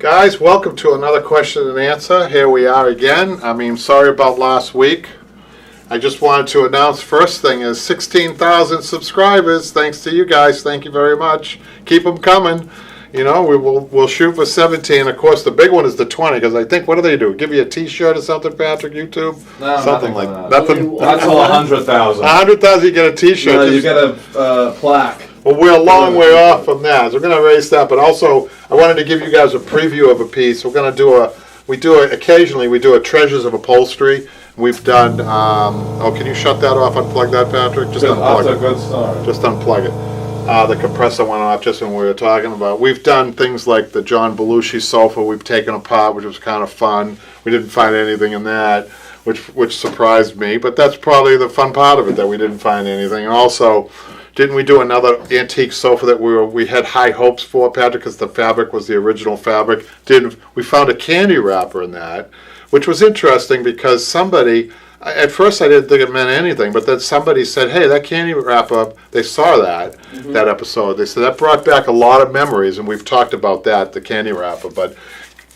Guys, welcome to another question and answer. Here we are again. Sorry about last week. I just wanted to announce first thing is 16,000 subscribers. Thanks to you guys. Thank you very much. Keep them coming. You know, we'll shoot for 17. Of course, the big one is the 20 because I think, what do they do? Give you a T-shirt or something, Patrick? YouTube? No, something like that. Nothing. That's all 100,000. 100,000, you get a T-shirt. No, you get a plaque. Well, we're a long way off from that. So we're going to raise that, but also I wanted to give you guys a preview of a piece. We're going to do occasionally we do a Treasures of Upholstery. We've done, can you shut that off, unplug that, Patrick? Just unplug it. Good start. Just unplug it. The compressor went off just when we were talking about. We've done things like the John Belushi sofa we've taken apart, which was kind of fun. We didn't find anything in that, which surprised me, but that's probably the fun part of it, that we didn't find anything. And also, didn't we do another antique sofa that we had high hopes for, Patrick, because the fabric was the original fabric? We found a candy wrapper in that, which was interesting because somebody, at first I didn't think it meant anything, but then somebody said, hey, that candy wrapper, they saw that episode. They said that brought back a lot of memories, and we've talked about that, the candy wrapper. But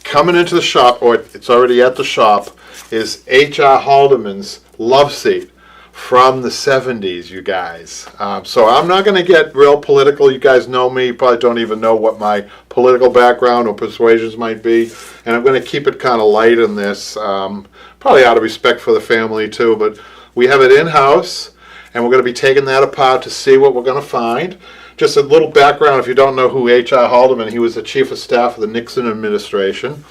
coming into the shop, or it's already at the shop, is H.R. Haldeman's Love Seat from the 70s, you guys. So I'm not going to get real political. You guys know me. You probably don't even know what my political background or persuasions might be. And I'm going to keep it kind of light in this, probably out of respect for the family too. But we have it in-house, and we're going to be taking that apart to see what we're going to find. Just a little background, if you don't know who H.R. Haldeman, he was the chief of staff of the Nixon administration.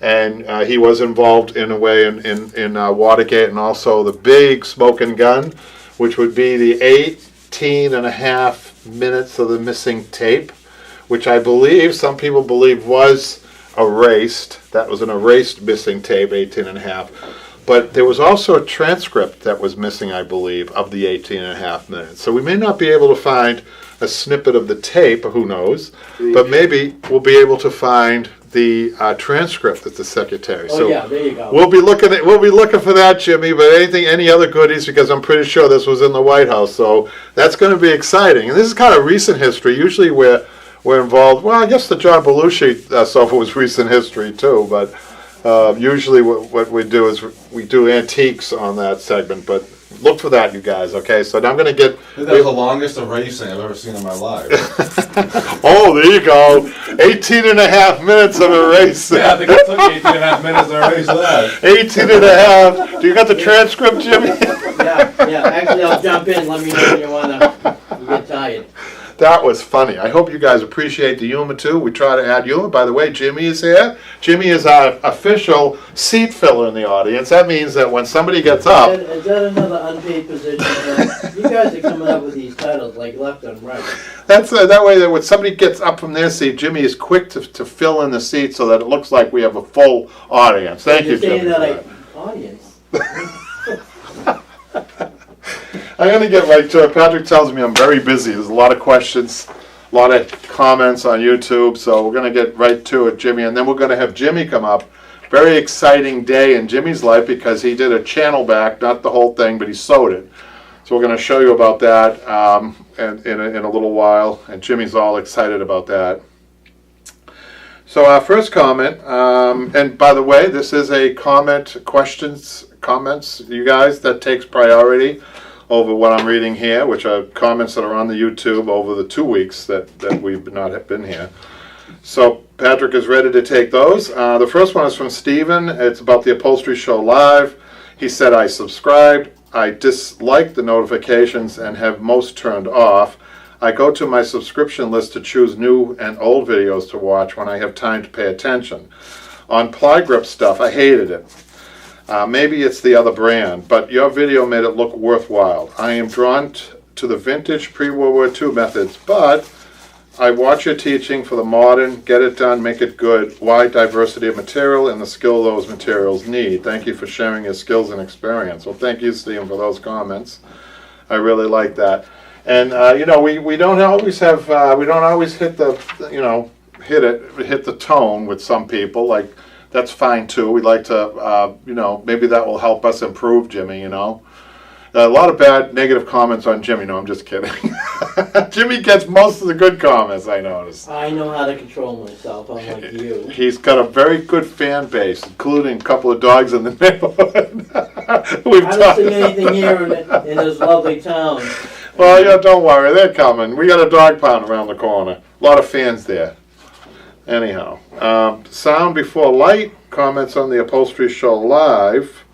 And he was involved in a way in Watergate, and also the big smoking gun, which would be the 18 and a half minutes of the missing tape, which I believe, some people believe, was erased. That was an erased missing tape, 18 and a half. But there was also a transcript that was missing, I believe, of the 18 and a half minutes. So we may not be able to find a snippet of the tape, who knows, but maybe we'll be able to find the transcript at the secretary. Oh, so yeah, there you go. We'll be looking for that, Jimmy. But any other goodies? Because I'm pretty sure this was in the White House, so that's going to be exciting. And this is kind of recent history. Usually we're involved. Well, I guess the John Belushi sofa was recent history too. But usually what we do is we do antiques on that segment. But look for that, you guys, okay? So now I'm going to get... That was the longest erasing I've ever seen in my life. Oh, there you go. 18 and a half minutes of erasing. Yeah, I think it took 18 and a half minutes to erase that. 18 and a half. Do you got the transcript, Jimmy? Yeah. Actually, I'll jump in. Let me know when you want to get tired. That was funny. I hope you guys appreciate the humor, too. We try to add humor. By the way, Jimmy is here. Jimmy is our official seat filler in the audience. That means that when somebody gets up... Is that another unpaid position? You guys are coming up with these titles like left and right. That's that way that when somebody gets up from their seat, Jimmy is quick to fill in the seat so that it looks like we have a full audience. Thank you, Jimmy. You're saying that audience. I'm going to get right to it. Patrick tells me I'm very busy. There's a lot of questions, a lot of comments on YouTube, so we're going to get right to it, Jimmy. And then we're going to have Jimmy come up. Very exciting day in Jimmy's life because he did a channel back, not the whole thing, but he sewed it. So we're going to show you about that in a little while, and Jimmy's all excited about that. So our first comment, and by the way, this is a comments, you guys, that takes priority over what I'm reading here, which are comments that are on the YouTube over the 2 weeks that we've not been here. So Patrick is ready to take those. The first one is from Steven. It's about the Upholstery Show Live. He said, I subscribed. I dislike the notifications and have most turned off. I go to my subscription list to choose new and old videos to watch when I have time to pay attention. On ply grip stuff, I hated it. Maybe it's the other brand, but your video made it look worthwhile. I am drawn to the vintage pre-World War II methods, but I watch your teaching for the modern, get it done, make it good, wide diversity of material and the skill those materials need. Thank you for sharing your skills and experience. Well, thank you, Steve, for those comments. I really like that. And, we don't always have, we don't always hit the, hit the tone with some people, like, that's fine too. We'd like to, maybe that will help us improve, Jimmy, A lot of bad negative comments on Jimmy. No, I'm just kidding. Jimmy gets most of the good comments, I notice. I know how to control myself, unlike you. He's got a very good fan base, including a couple of dogs in the neighborhood. I don't see anything here in this lovely town. Well, yeah, don't worry, they're coming. We got a dog pound around the corner. A lot of fans there. Anyhow, sound before light, comments on the Upholstery Show live.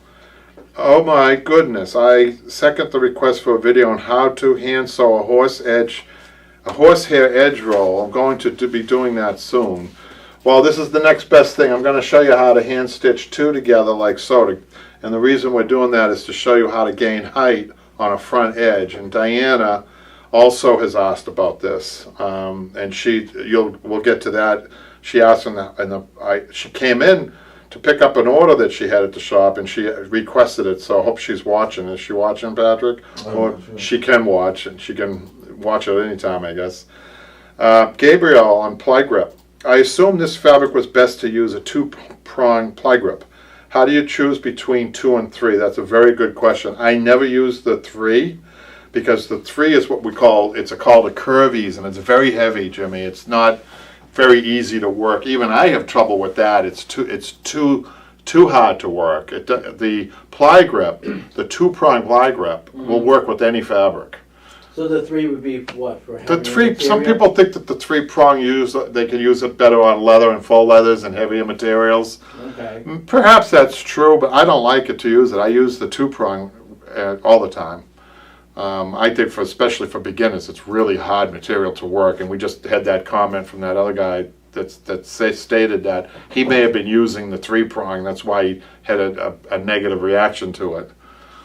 Oh my goodness, I second the request for a video on how to hand sew a horsehair edge roll. I'm going to be doing that soon. Well, this is the next best thing. I'm going to show you how to hand stitch two together like so. And the reason we're doing that is to show you how to gain height on a front edge. And Diana also has asked about this, and we'll get to that. She asked she came in to pick up an order that she had at the shop, and she requested it. So I hope she's watching. Is she watching, Patrick? Or sure. She can watch, and she can watch it any time, I guess. Gabriel on ply grip. I assume this fabric was best to use a two-prong ply grip. How do you choose between 2 and 3? That's a very good question. I never use the 3 because the 3 is what we call, it's called a curvies, and it's very heavy, Jimmy. It's not very easy to work. Even I have trouble with that. It's too hard to work. The ply grip, the two-prong ply grip, will work with any fabric. So the 3 would be what for The heavier 3, some material? people think that the 3-prong they can use it better on leather and faux leathers and heavier materials. Okay. Perhaps that's true, but I don't like it to use it. I use the 2-prong all the time. I think especially for beginners, it's really hard material to work, and we just had that comment from that other guy that stated that he may have been using the 3-prong. That's why he had a negative reaction to it.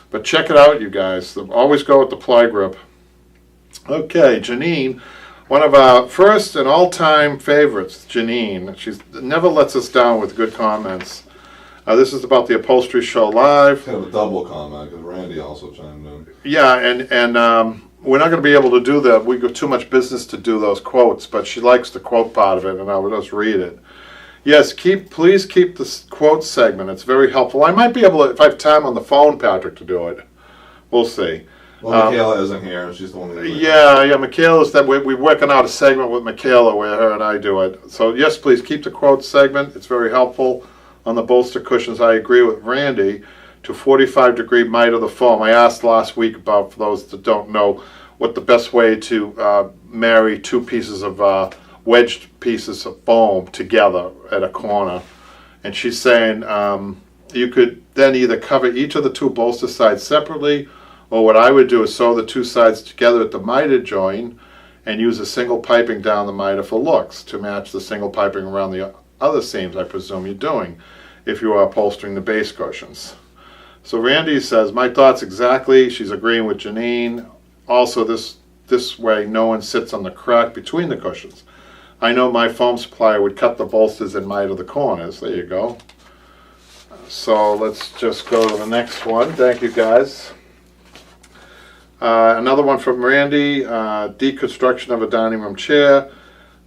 But check it out, you guys. Always go with the ply grip. Okay, Janine, one of our first and all-time favorites, Janine. She never lets us down with good comments. This is about the Upholstery Show live. Kind of a double comment because Randy also chimed in. Yeah, and we're not going to be able to do that. We got too much business to do those quotes, but she likes the quote part of it, and I will just read it. Yes, please keep this quote segment. It's very helpful. I might be able to, if I have time on the phone, Patrick, to do it. We'll see. Well, Michaela isn't here. She's the one that... Yeah, Michaela's that we're working out a segment with Michaela where her and I do it. So yes, please keep the quote segment. It's very helpful. On the bolster cushions, I agree with Randy. To 45-degree miter the foam. I asked last week about, for those that don't know, what the best way to marry two pieces of wedged pieces of foam together at a corner. And she's saying you could then either cover each of the two bolster sides separately, or what I would do is sew the two sides together at the miter joint and use a single piping down the miter for looks to match the single piping around the other seams I presume you're doing if you are upholstering the base cushions. So Randy says, my thoughts exactly. She's agreeing with Janine. Also, this way no one sits on the crack between the cushions. I know my foam supplier would cut the bolsters and miter the corners. There you go. So let's just go to the next one. Thank you, guys. Another one from Randy, deconstruction of a dining room chair.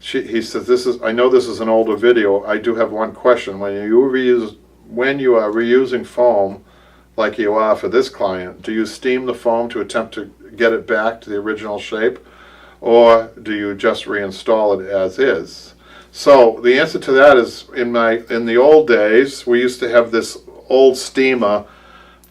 He says, I know this is an older video. I do have one question. When you are reusing foam, like you are for this client, do you steam the foam to attempt to get it back to the original shape, or do you just reinstall it as is? So the answer to that is, in the old days, we used to have this old steamer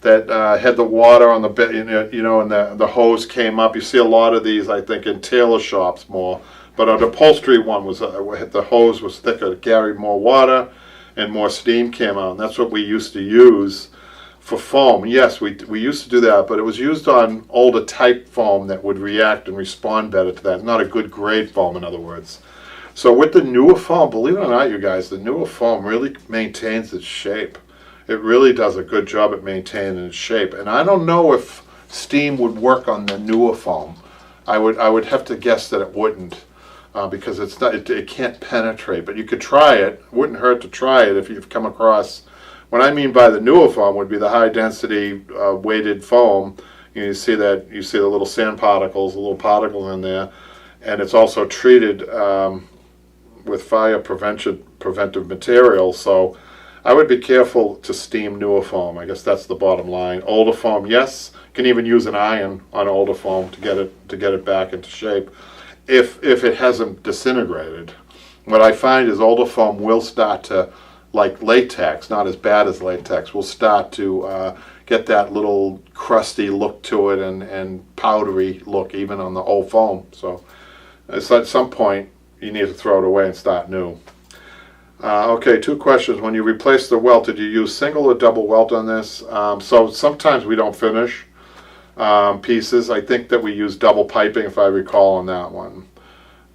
that had the water on the bed, and the hose came up. You see a lot of these, I think, in tailor shops more. But an upholstery one was the hose was thicker, it carried more water, and more steam came out. And that's what we used to use for foam. Yes, we used to do that, but it was used on older type foam that would react and respond better to that. Not a good grade foam, in other words. So with the newer foam, believe it or not, you guys, the newer foam really maintains its shape. It really does a good job at maintaining its shape. And I don't know if steam would work on the newer foam. I would have to guess that it wouldn't, because it can't penetrate. But you could try it. It wouldn't hurt to try it if you've come across. What I mean by the newer foam would be the high density weighted foam. You see the little sand particles, a little particle in there, and it's also treated with fire preventive material. So I would be careful to steam newer foam. I guess that's the bottom line. Older foam, yes, can even use an iron on older foam to get it back into shape, if it hasn't disintegrated. What I find is older foam will start to, like latex, not as bad as latex, will start to get that little crusty look to it and powdery look even on the old foam. So it's at some point you need to throw it away and start new. Okay, 2 questions. When you replace the welt, did you use single or double welt on this? So sometimes we don't finish pieces. I think that we use double piping, if I recall, on that one.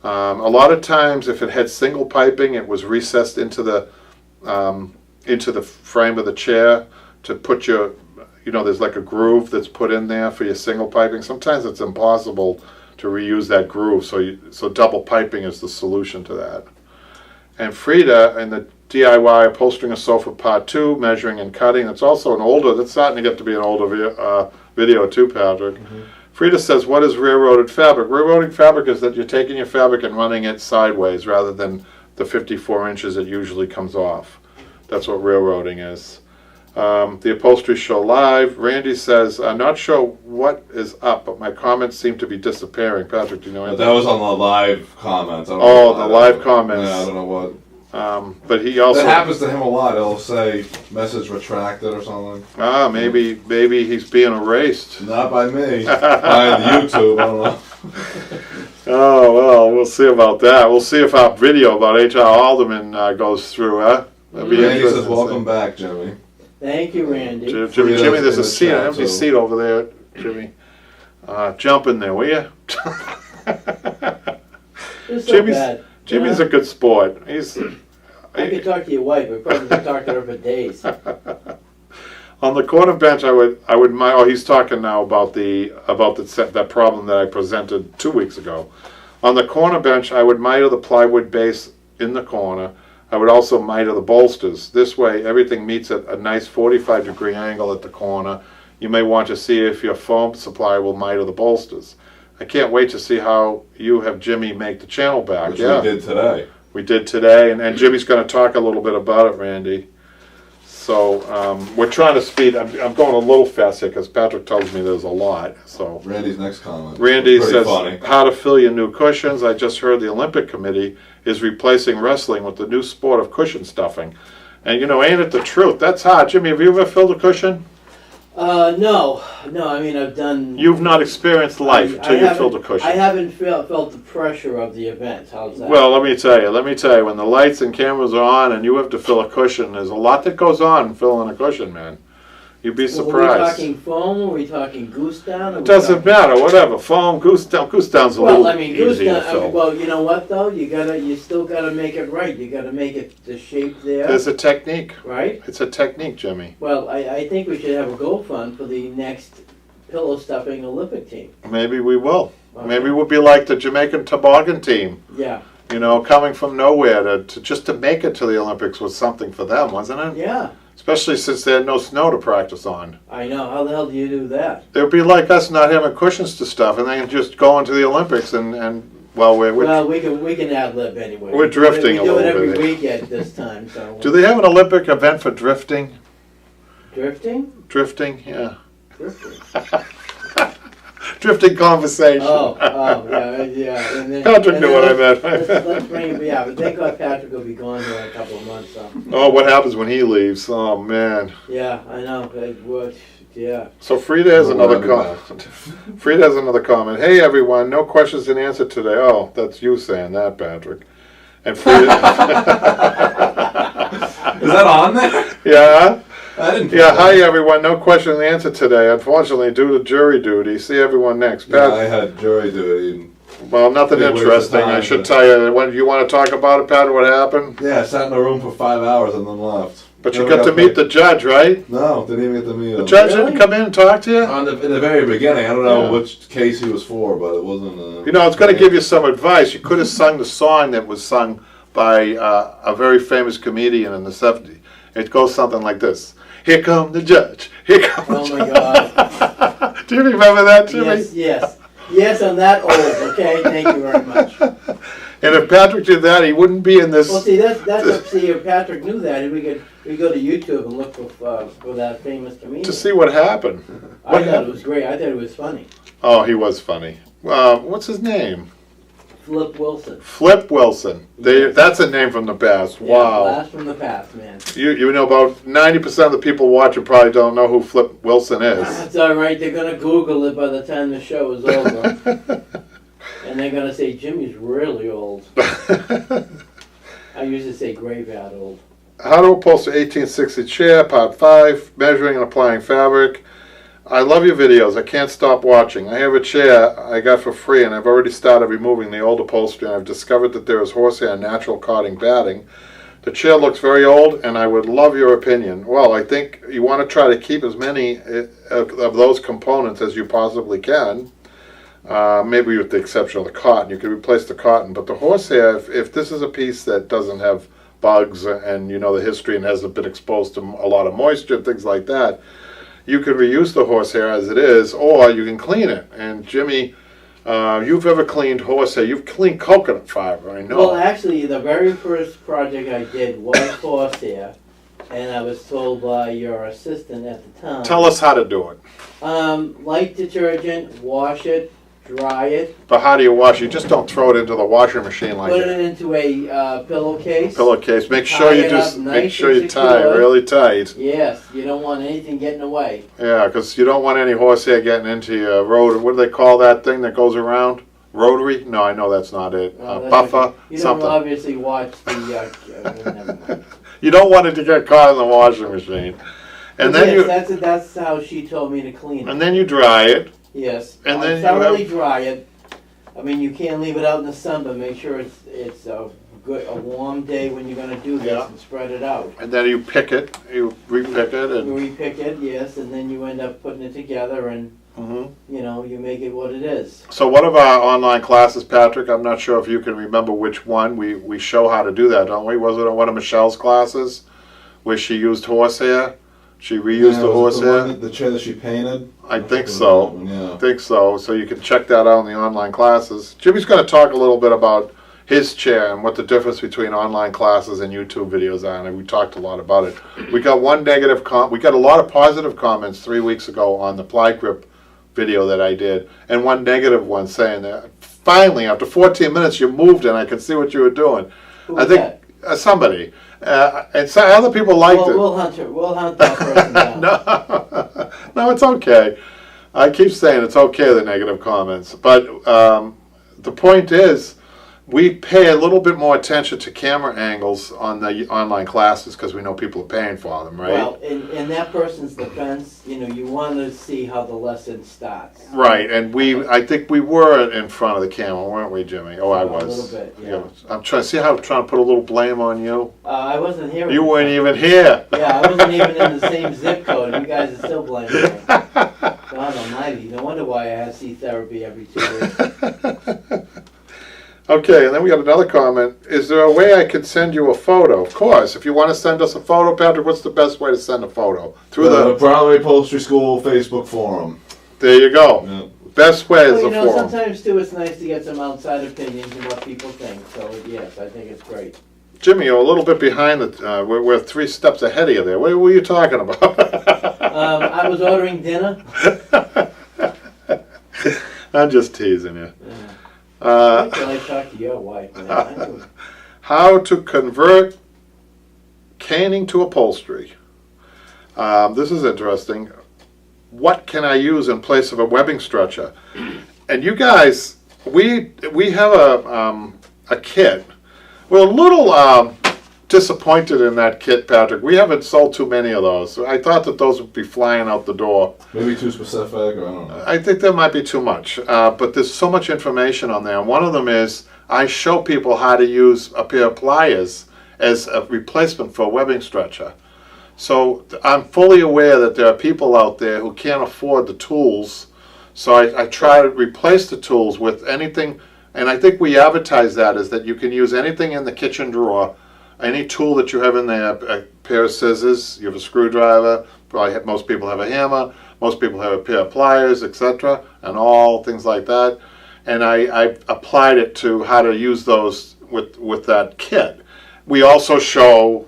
A lot of times if it had single piping, it was recessed into the frame of the chair to put your, there's like a groove that's put in there for your single piping. Sometimes it's impossible to reuse that groove, so double piping is the solution to that. And Frida, in the DIY Upholstering a Sofa Part 2, Measuring and Cutting, it's also that's starting to get to be an older video too, Patrick. Mm-hmm. Frida says, what is railroaded fabric? Railroading fabric is that you're taking your fabric and running it sideways rather than the 54 inches it usually comes off. That's what railroading is. The Upholstery Show Live. Randy says, I'm not sure what is up, but my comments seem to be disappearing. Patrick, do you know anything? That was on the live comments. The live comments. Yeah, I don't know what. But he also... That happens to him a lot. He'll say, message retracted or something. Maybe he's being erased. Not by me. By YouTube, I don't know. Oh, well, we'll see about that. We'll see if our video about H.R. Alderman goes through, huh? Randy says, welcome back, Jimmy. Thank you, Randy. Jimmy, there's an empty seat over there, Jimmy. Jump in there, will you? Jimmy's a good sport. I could talk to your wife, but probably could talk to her for days. On the corner bench, I would. He's talking now about that problem that I presented 2 weeks ago. On the corner bench, I would miter the plywood base in the corner. I would also miter the bolsters. This way, everything meets at a nice 45-degree angle at the corner. You may want to see if your foam supplier will miter the bolsters. I can't wait to see how you have Jimmy make the channel back. Which we did today. We did today, and Jimmy's going to talk a little bit about it, Randy. So we're trying to speed. I'm going a little fast here because Patrick tells me there's a lot. So Randy's next comment. Randy says, funny. How to fill your new cushions. I just heard the Olympic Committee is replacing wrestling with the new sport of cushion stuffing. And ain't it the truth? That's hard. Jimmy, have you ever filled a cushion? No. I mean, I've done... You've not experienced life until you filled a cushion. I haven't felt the pressure of the event. How's that? Well, let me tell you, when the lights and cameras are on and you have to fill a cushion, there's a lot that goes on filling a cushion, man. You'd be surprised. Are we talking foam? Are we talking goose down? It doesn't matter, whatever. Foam, goose down. Goose down's a little goose easier down. to fill. Well, you know what though? You still gotta make it right. You gotta make it the shape there. There's a technique. Right? It's a technique, Jimmy. Well, I think we should have a goal fund for the next pillow stuffing Olympic team. Maybe we will. Okay. Maybe we'll be like the Jamaican toboggan team. Yeah. Coming from nowhere to make it to the Olympics was something for them, wasn't it? Yeah. Especially since they had no snow to practice on. I know. How the hell do you do that? It would be like us not having cushions to stuff and then just going to the Olympics we can ad-lib anyway. We're drifting a little bit. We do it every week at this time. So. Do they have an Olympic event for drifting? Drifting? Drifting, yeah. Drifting. Drifting conversation. Yeah. And then, Patrick knew what I meant. Let's bring him. Yeah, but thank God Patrick will be gone here in a couple of months. So. Oh, what happens when he leaves? Oh man. Yeah, I know. Yeah. So Frida has another comment. Frida has another comment. Hey everyone, no questions and answer today. Oh, that's you saying that, Patrick. And Frida. Is that on there? Yeah. Yeah, hi everyone. No question and answer today. Unfortunately, due to jury duty. See everyone next. Yeah, I had jury duty. Well, nothing interesting. I should tell you. When you want to talk about it, Pat? What happened? Yeah, I sat in a room for 5 hours and then left. But you got to meet the judge, right? No, didn't even get to meet him. The judge didn't come in and talk to you? In the very beginning. I don't know which case he was for, but it wasn't... it's going to give you some advice. You could have sung the song that was sung by a very famous comedian in the 70s. It goes something like this. Here come the judge. Here come the judge. Oh, my God. Do you remember that, Jimmy? Yes, I'm that old, okay? Thank you very much. And if Patrick did that, he wouldn't be in this. Well, see, that's if Patrick knew that, and we go to YouTube and look for that famous comedian. To see what happened. I thought it was great. I thought it was funny. Oh, he was funny. What's his name? Flip Wilson. Flip Wilson. That's a name from the past. Yeah, Wow. blast from the past, man. You know, about 90% of the people watching probably don't know who Flip Wilson is. That's all right. They're gonna Google it by the time the show is over, and they're gonna say Jimmy's really old. I usually say graveyard old. How to upholster 1860 chair, part 5, measuring and applying fabric. I love your videos. I can't stop watching. I have a chair I got for free, and I've already started removing the old upholstery, and I've discovered that there is horsehair natural cotting batting. The chair looks very old, and I would love your opinion. Well, I think you want to try to keep as many of those components as you possibly can. Maybe with the exception of the cotton. You could replace the cotton, but the horsehair, if this is a piece that doesn't have bugs and you know the history and hasn't been exposed to a lot of moisture, things like that, you can reuse the horsehair as it is, or you can clean it. And Jimmy, you've ever cleaned horsehair? You've cleaned coconut fiber, I know. Well, actually, the very first project I did was horsehair, and I was told by your assistant at the time. Tell us how to do it. Light detergent, wash it, dry it. But how do you wash it? You just don't throw it into the washing machine like Put that. it into a pillowcase. Pillowcase. Make sure Tie you it just up make nice sure and you tie it secure. really tight. Yes, you don't want anything getting away. Yeah, because you don't want any horsehair getting into your road. What do they call that thing that goes around? Rotary? No, I know that's not it. No, that's Buffer? okay. You Something. don't obviously watch the. Never mind. You don't want it to get caught in the washing machine. And then Yes, that's how she told me to clean it. and then you dry it. Yes, and then you thoroughly have- dry it. I mean, you can't leave it out in the sun, but make sure it's a warm day when you're going to do this Yeah. and spread it out. And then you pick it. You repick it, You and repick it, yes, and then you end up putting it together, and Mhm. you make it what it is. So one of our online classes, Patrick, I'm not sure if you can remember which one, we show how to do that, don't we? Was it one of Michelle's classes where she used horsehair? She reused the horsehair? The chair that she painted? I think so. Yeah. I think so. So you can check that out in the online classes. Jimmy's going to talk a little bit about his chair and what the difference between online classes and YouTube videos are, and we talked a lot about it. We got one negative we got a lot of positive comments 3 weeks ago on the ply grip video that I did, and one negative one saying that finally after 14 minutes you moved and I could see what you were doing. Who I was think that? somebody, and so other people liked it. We'll hunt her. We'll hunt that person down. No, it's okay. I keep saying it's okay, the negative comments. But the point is, we pay a little bit more attention to camera angles on the online classes because we know people are paying for them, right? Well, in that person's defense, you want to see how the lesson starts. Right, and I think we were in front of the camera, weren't we, Jimmy? Oh, I was. A little bit, yeah. I'm trying to put a little blame on you. I wasn't here. You weren't even here. Yeah, I wasn't even in the same zip code. You guys are still blaming me. God almighty. No wonder why I have to see therapy every 2 weeks. Okay, and then we got another comment. Is there a way I could send you a photo? Of course. If you want to send us a photo, Patrick, what's the best way to send a photo? Through The Broadway Upholstery School Facebook forum. There you go. Yeah. Best way is Well, the forum. sometimes too, it's nice to get some outside opinions and what people think. So yes, I think it's great. Jimmy, you're a little bit behind the. We're 3 steps ahead of you there. What were you talking about? I was ordering dinner. I'm just teasing you. Yeah. Uh, Wait till I talk to your wife, man. How to convert caning to upholstery. This is interesting. What can I use in place of a webbing stretcher? And you guys, we have a kit. We're a little disappointed in that kit, Patrick. We haven't sold too many of those. I thought that those would be flying out the door. Maybe too specific, or I don't know. I think there might be too much, but there's so much information on there. And one of them is I show people how to use a pair of pliers as a replacement for a webbing stretcher. So I'm fully aware that there are people out there who can't afford the tools. So I try to replace the tools with anything, and I think we advertise that as that you can use anything in the kitchen drawer, any tool that you have in there, a pair of scissors, you have a screwdriver, probably most people have a hammer, most people have a pair of pliers, etc., and all things like that. and I applied it to how to use those with that kit. We also show,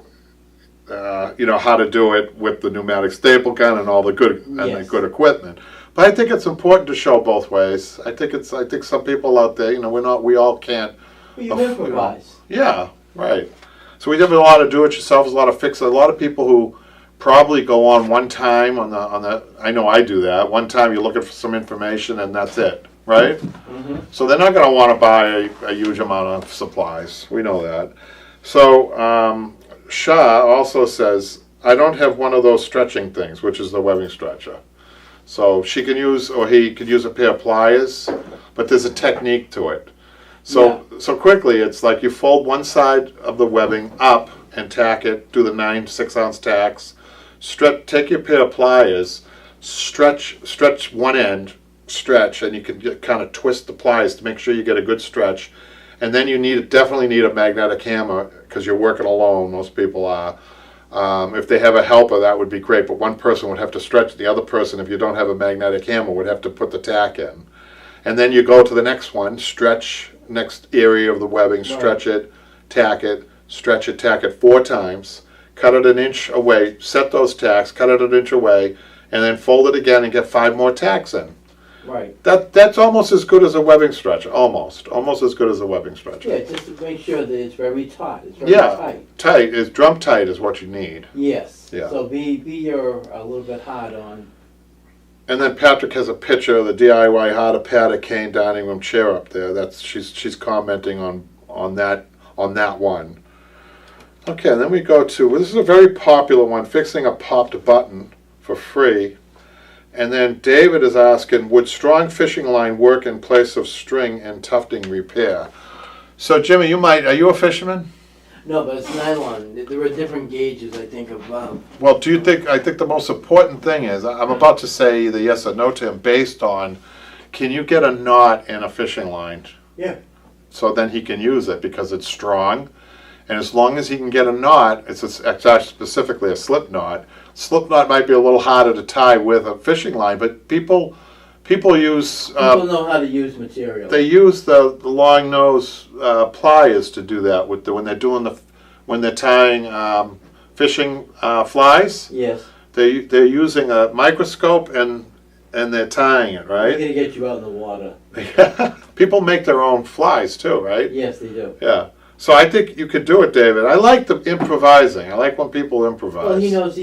how to do it with the pneumatic staple gun and all the good the good equipment. But I think it's important to show both ways. I think some people out there, we all can't. Well, you improvise. Yeah, right. So we have a lot of do-it-yourselfs, a lot of fix. A lot of people who probably go on one time on the. I know I do that. One time you're looking for some information and that's it, right? Mm-hmm. So they're not going to want to buy a huge amount of supplies. We know that. So Shah also says, I don't have one of those stretching things, which is the webbing stretcher. So she can use, or he could use a pair of pliers, but there's a technique to it. So quickly, it's like you fold one side of the webbing up and tack it, do the 9 6-ounce tacks, take your pair of pliers, stretch one end, and you can kind of twist the pliers to make sure you get a good stretch. And then you definitely need a magnetic hammer because you're working alone, most people are. If they have a helper, that would be great, but one person would have to stretch. The other person, if you don't have a magnetic hammer, would have to put the tack in. And then you go to the next one, stretch next area of the webbing, stretch it, stretch it, tack it 4 times, cut it an inch away, set those tacks, cut it an inch away, and then fold it again and get 5 more tacks in. Right. That's almost as good as a webbing stretcher. Almost as good as a webbing stretcher. Yeah, just to make sure that it's very taut. It's very tight. Tight is drum tight is what you need. Yes. Yeah. So be a little bit hard on. And then Patrick has a picture of the DIY how to pad a cane dining room chair up there. She's commenting on that one. Okay, and then we go to this is a very popular one, fixing a popped button for free. And then David is asking, would strong fishing line work in place of string and tufting repair? So Jimmy, are you a fisherman? No, but it's nylon. There are different gauges, I think, of. Well, I think the most important thing is, I'm about to say either yes or no to him based on, can you get a knot in a fishing line? Yeah. So then he can use it because it's strong. And as long as he can get a knot, it's actually specifically a slip knot. Slip knot might be a little harder to tie with a fishing line, but people use. People know how to use material. They use the long nose pliers to do that when they're tying fishing flies. Yes. They're using a microscope and they're tying it, right? They're gonna get you out in the water. People make their own flies too, right? Yes, they do. Yeah. So I think you could do it, David. I like the improvising. I like when people improvise. Well, he knows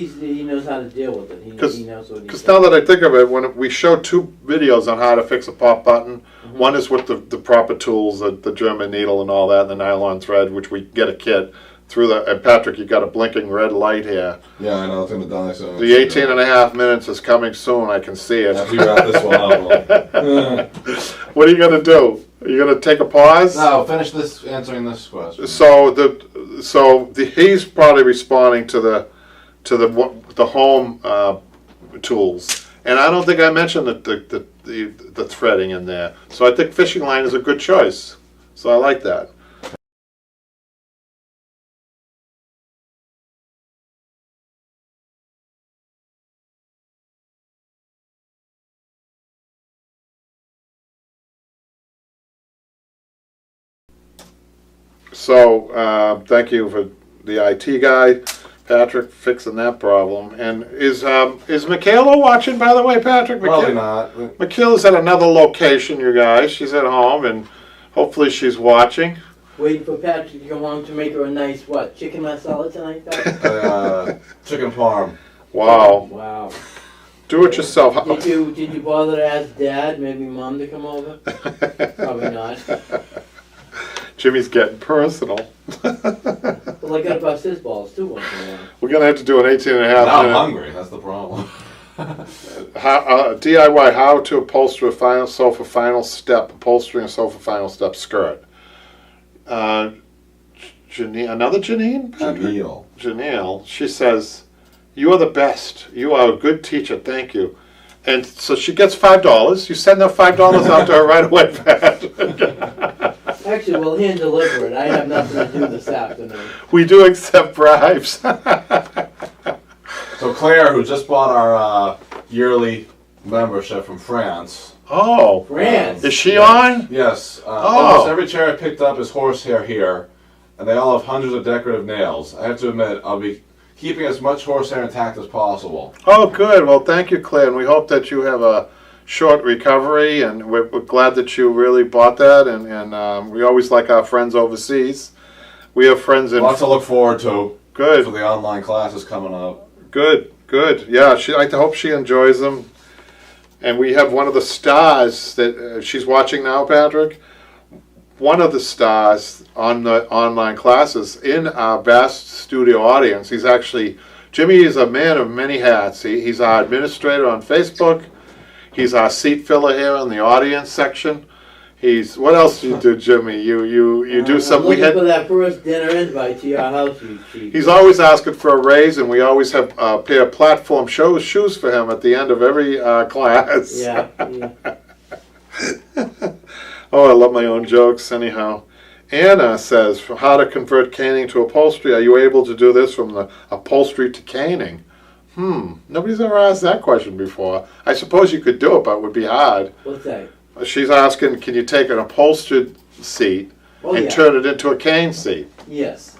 how to deal with it. He knows what he's Because now that I think of it, when we showed 2 videos on how to fix a pop button, one is with the proper tools, the German needle and all that, and the nylon thread, which we get a kit through and Patrick, you got a blinking red light here. Yeah, I know, it's going to die soon. The 18 and a half minutes is coming soon. I can see it. After you wrap this one up. What are you going to do? Are you going to take a pause? No, finish answering this question. So he's probably responding to the home tools, and I don't think I mentioned the threading in there. So I think fishing line is a good choice. So I like that. So thank you for the IT guy, Patrick, fixing that problem. And is Michaela watching, by the way, Patrick? Probably not. Michaela's at another location, you guys. She's at home, and hopefully she's watching. Waiting for Patrick to come home to make her a nice, chicken masala tonight, Chicken parm. Wow. Wow. Do it yourself. Did you bother to ask Dad, maybe Mom to come over? Probably not. Jimmy's getting personal. Well, I gotta bust his balls too once in a while. We're going to have to do an 18 and a half Now I'm minute. hungry, that's the problem. DIY, how to upholster a final sofa final step, upholstering a sofa final step skirt. Janine, another Janine? Janelle, she says, you are the best. You are a good teacher. Thank you. And so she gets $5. You send that $5 out to her right away, Pat. Actually, we'll hand deliver it. I have nothing to do this afternoon. We do accept bribes. So Claire, who just bought our yearly membership from France. Oh, France. is she Yes. on? Yes. Oh. Almost every chair I picked up is horsehair here, and they all have hundreds of decorative nails. I have to admit, I'll be keeping as much horsehair intact as possible. Oh, good. Well, thank you, Claire, and we hope that you have a short recovery, and we're glad that you really bought that, and we always like our friends overseas. We have friends in... Lots to look forward to for Good, the online classes coming up. good. Yeah, I hope she enjoys them. And we have one of the stars that she's watching now, Patrick. One of the stars on the online classes in our vast studio audience. Jimmy is a man of many hats. He's our administrator on Facebook. He's our seat filler here in the audience section. What else do you do, Jimmy? You do some. I'm looking for that first dinner invite to your house, you cheap. He's always asking for a raise, and we always have a pair of platform shoes for him at the end of every class. Yeah. Oh, I love my own jokes. Anyhow, Anna says, how to convert caning to upholstery. Are you able to do this from the upholstery to caning? Nobody's ever asked that question before. I suppose you could do it, but it would be hard. What's that? She's asking, can you take an upholstered seat and turn it into a cane seat? Yes.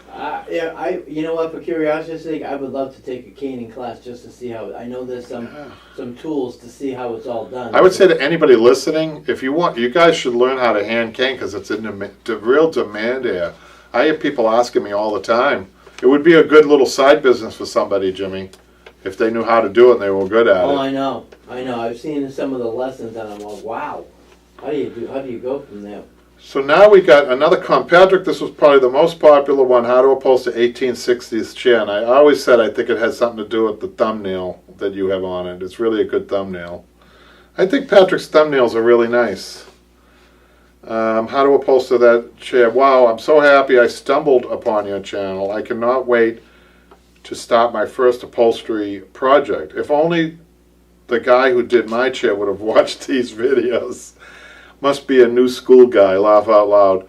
You know what? For curiosity's sake, I would love to take a caning class just to see how. I know there's some tools to see how it's all done. I would say to anybody listening, if you want, you guys should learn how to hand cane because it's in real demand here. I have people asking me all the time. It would be a good little side business for somebody, Jimmy, if they knew how to do it and they were good at it. Oh, I know. I've seen some of the lessons, and I'm like, wow. How do you go from there? So now we got another Patrick, this was probably the most popular one, how to upholster 1860s chair. And I always said I think it has something to do with the thumbnail that you have on it. It's really a good thumbnail. I think Patrick's thumbnails are really nice. How to upholster that chair. Wow, I'm so happy I stumbled upon your channel. I cannot wait to start my first upholstery project. If only the guy who did my chair would have watched these videos. Must be a new school guy, laugh out loud.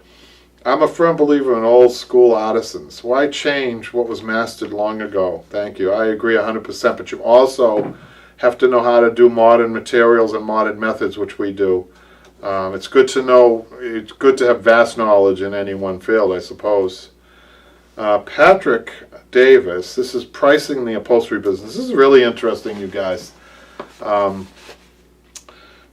I'm a firm believer in old school artisans. Why change what was mastered long ago? Thank you. I agree 100%, but you also have to know how to do modern materials and modern methods, which we do. It's good to know, it's good to have vast knowledge in any one field, I suppose. Patrick Davis, this is pricing the upholstery business. This is really interesting, you guys.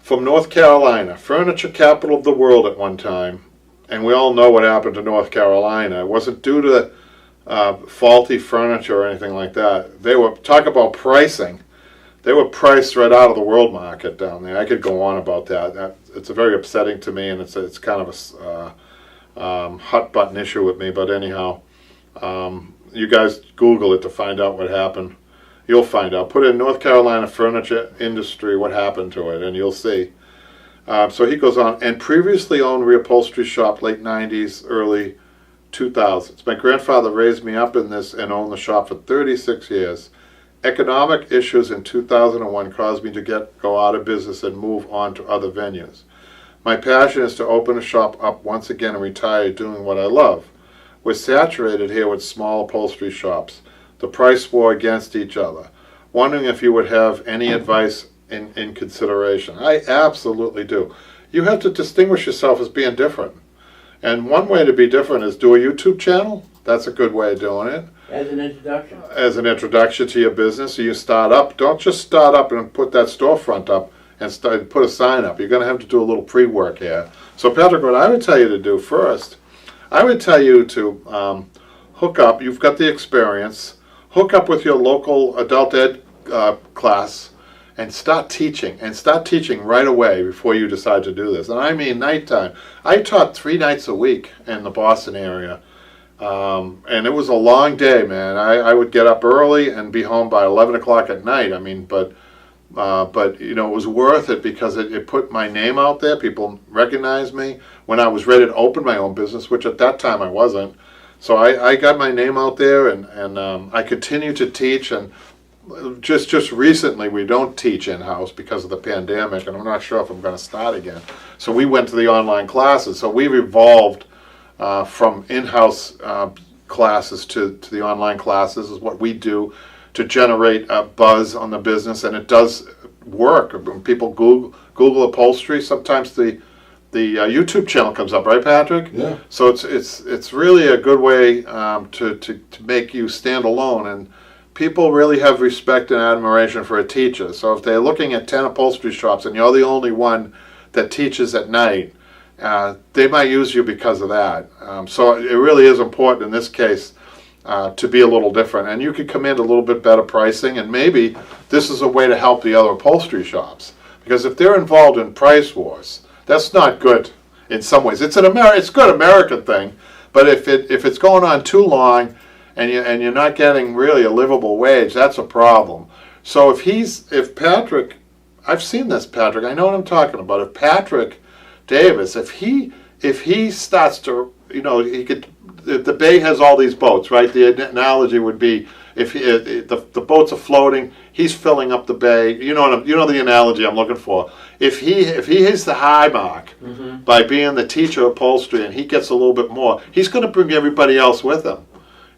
From North Carolina, furniture capital of the world at one time, and we all know what happened to North Carolina. It wasn't due to faulty furniture or anything like that. They were, talk about pricing, they were priced right out of the world market down there. I could go on about that. It's very upsetting to me, and it's kind of a hot button issue with me, but anyhow, you guys Google it to find out what happened. You'll find out. Put in North Carolina furniture industry, what happened to it, and you'll see. So he goes on, and previously owned reupholstery shop, late 90s, early 2000s. My grandfather raised me up in this and owned the shop for 36 years. Economic issues in 2001 caused me to go out of business and move on to other venues. My passion is to open a shop up once again and retire doing what I love. We're saturated here with small upholstery shops. The price war against each other. Wondering if you would have any advice in consideration. I absolutely do. You have to distinguish yourself as being different. And one way to be different is do a YouTube channel. That's a good way of doing it. As an introduction. As an introduction to your business. So you start up. Don't just start up and put that storefront up and put a sign up. You're going to have to do a little pre-work here. So Patrick, what I would tell you to do first, I would tell you to hook up. You've got the experience. Hook up with your local adult ed class and start teaching. And start teaching right away before you decide to do this. And I mean nighttime. I taught 3 nights a week in the Boston area. And it was a long day, man. I would get up early and be home by 11 o'clock at night. I mean, but you know, it was worth it because it put my name out there. People recognized me when I was ready to open my own business, which at that time I wasn't. So I got my name out there, and I continue to teach. And just recently, we don't teach in-house because of the pandemic, and I'm not sure if I'm going to start again. So we went to the online classes. So we've evolved from in-house classes to the online classes is what we do to generate a buzz on the business, and it does work. When people Google upholstery, sometimes the YouTube channel comes up, right, Patrick? Yeah. So it's really a good way to make you stand alone, and people really have respect and admiration for a teacher. So if they're looking at 10 upholstery shops and you're the only one that teaches at night, they might use you because of that. So it really is important in this case to be a little different, and you could command a little bit better pricing, and maybe this is a way to help the other upholstery shops, because if they're involved in price wars, that's not good in some ways. It's it's a good American thing, but if it's going on too long and you're not getting really a livable wage, that's a problem. So if Patrick, I've seen this, Patrick, I know what I'm talking about. If Patrick Davis, if he starts to, he could, the bay has all these boats, right? The analogy would be if the boats are floating, he's filling up the bay. You know the analogy I'm looking for. If he hits the high mark by being the teacher of upholstery and he gets a little bit more, he's going to bring everybody else with him,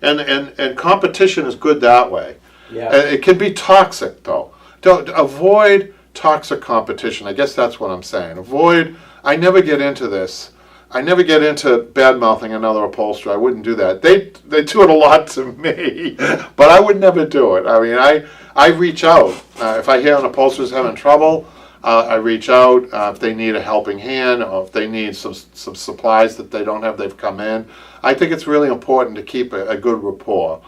and competition is good that way. Yeah. It can be toxic though. Don't avoid toxic competition. I guess that's what I'm saying. Avoid. I never get into this. I never get into bad-mouthing another upholsterer. I wouldn't do that. They do it a lot to me, but I would never do it. I mean, I reach out. If I hear an upholsterer's having trouble, I reach out. If they need a helping hand, or if they need some supplies that they don't have, they've come in. I think it's really important to keep a good rapport.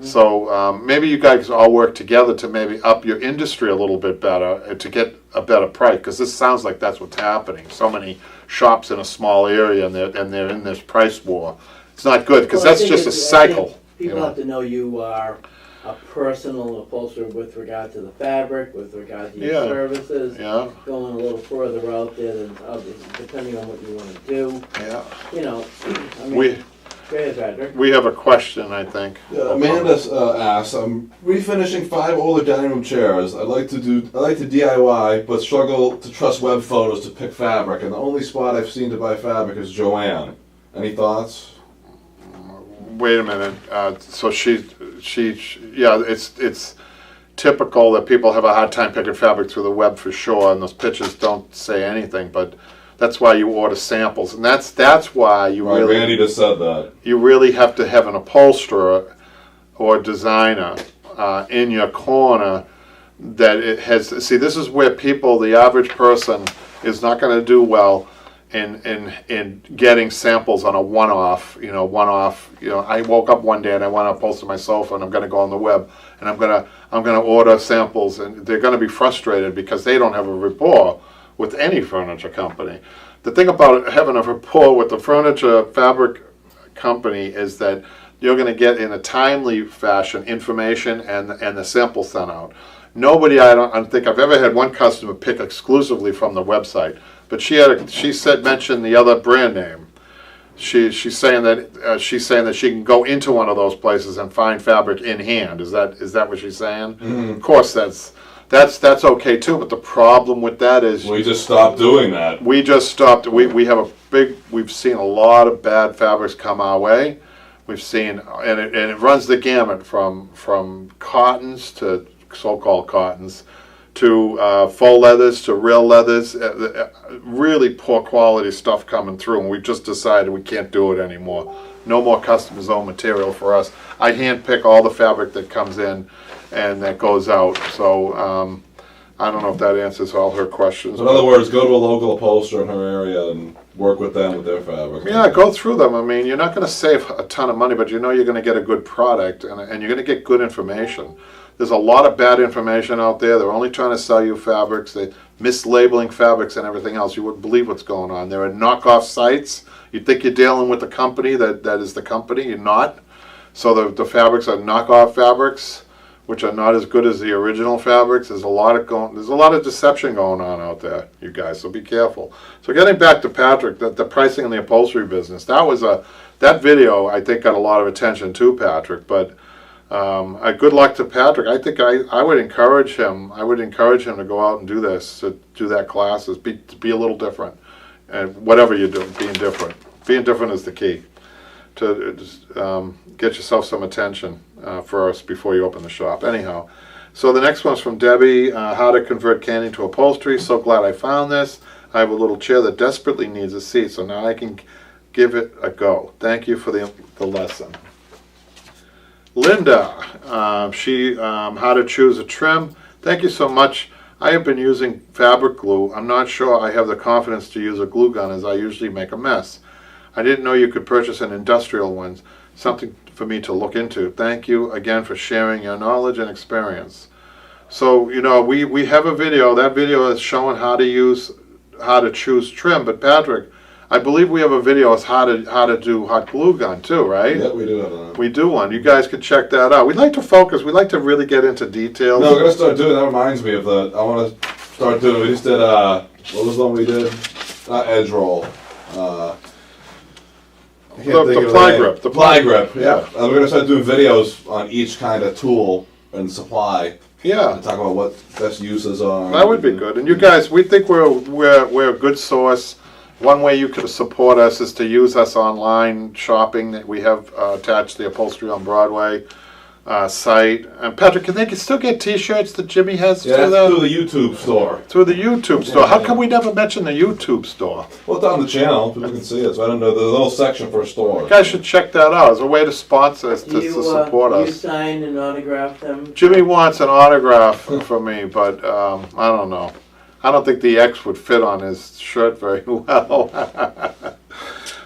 So maybe you guys all work together to maybe up your industry a little bit better to get a better price, because this sounds like that's what's happening. So many shops in a small area and they're in this price war. It's not good, because that's just a cycle. People have to know you are a personal upholsterer with regard to the fabric, with regard to your services. Yeah. Going a little further out there than others, depending on what you want to do. Yeah. I mean, go ahead, Patrick. We have a question, I think. Yeah, Amanda asks, I'm refinishing 5 older dining room chairs. I like to DIY, but struggle to trust web photos to pick fabric, and the only spot I've seen to buy fabric is Joanne. Any thoughts? Wait a minute. So it's typical that people have a hard time picking fabric through the web for sure, and those pictures don't say anything, but that's why you order samples, and that's why you Right, really. Randy just said that. You really have to have an upholsterer or designer in your corner that it has. See, this is where the average person, is not going to do well in getting samples on a one-off. I woke up one day and I want to upholster my sofa, and I'm going to go on the web and I'm going to order samples, and they're going to be frustrated because they don't have a rapport with any furniture company. The thing about having a rapport with the furniture fabric company is that you're going to get in a timely fashion information and the sample sent out. Nobody, I don't think I've ever had one customer pick exclusively from the website, but she mentioned the other brand name. She's saying that she can go into one of those places and find fabric in hand. Is that what she's saying? Mm-hmm. Of course, that's okay too, but the problem with that is we just stopped doing that. We just stopped. We've seen a lot of bad fabrics come our way. We've seen, and it runs the gamut from cottons to so-called cottons to faux leathers to real leathers. Really poor quality stuff coming through, and we've just decided we can't do it anymore. No more customers' own material for us. I hand pick all the fabric that comes in and that goes out. So I don't know if that answers all her questions. In other words, go to a local upholsterer in her area and work with them with their fabric. Yeah, go through them. I mean, you're not going to save a ton of money, but you're going to get a good product, and you're going to get good information. There's a lot of bad information out there. They're only trying to sell you fabrics. They're mislabeling fabrics and everything else. You wouldn't believe what's going on. There are knockoff sites. You think you're dealing with the company that is the company. You're not. So the fabrics are knockoff fabrics, which are not as good as the original fabrics. There's a lot of deception going on out there, you guys. So be careful. So getting back to Patrick, the pricing in the upholstery business. That video I think got a lot of attention too, Patrick. But good luck to Patrick. I think I would encourage him. I would encourage him to go out and do this, to do that classes, to be a little different, and whatever you do, being different. Being different is the key to get yourself some attention first before you open the shop. Anyhow, So the next one's from Debbie, how to convert canning to upholstery. So glad I found this. I have a little chair that desperately needs a seat, so now I can give it a go. Thank you for the lesson. Linda, how to choose a trim. Thank you so much. I have been using fabric glue. I'm not sure I have the confidence to use a glue gun as I usually make a mess. I didn't know you could purchase an industrial one. Something for me to look into. Thank you again for sharing your knowledge and experience. So, you know, we have a video. That video is showing how to choose trim. But Patrick, I believe we have a video of how to do hot glue gun too, right? Yeah, we do have that. We do one. You guys can check that out. We'd like to focus. We'd like to really get into details. No, we're gonna start doing. That reminds me of I want to start doing. We just did. What was the one we did? Not edge roll. The ply grip. The ply grip. Yeah. We're gonna start doing videos on each kind of tool and supply. Yeah. And talk about what best uses are. That would be good. And you guys, we think we're a good source. One way you could support us is to use us online shopping that we have attached the Upholstery on Broadway site. And Patrick, can they still get T-shirts that Jimmy has? Yeah, through the YouTube store. Through the YouTube store. How come we never mention the YouTube store? Well, it's on the channel. People can see it. So I don't know. There's a little section for a store. You guys should check that out. It's a way to sponsor us, to support us. You sign and autograph them? Jimmy wants an autograph from me, but I don't know. I don't think the X would fit on his shirt very well.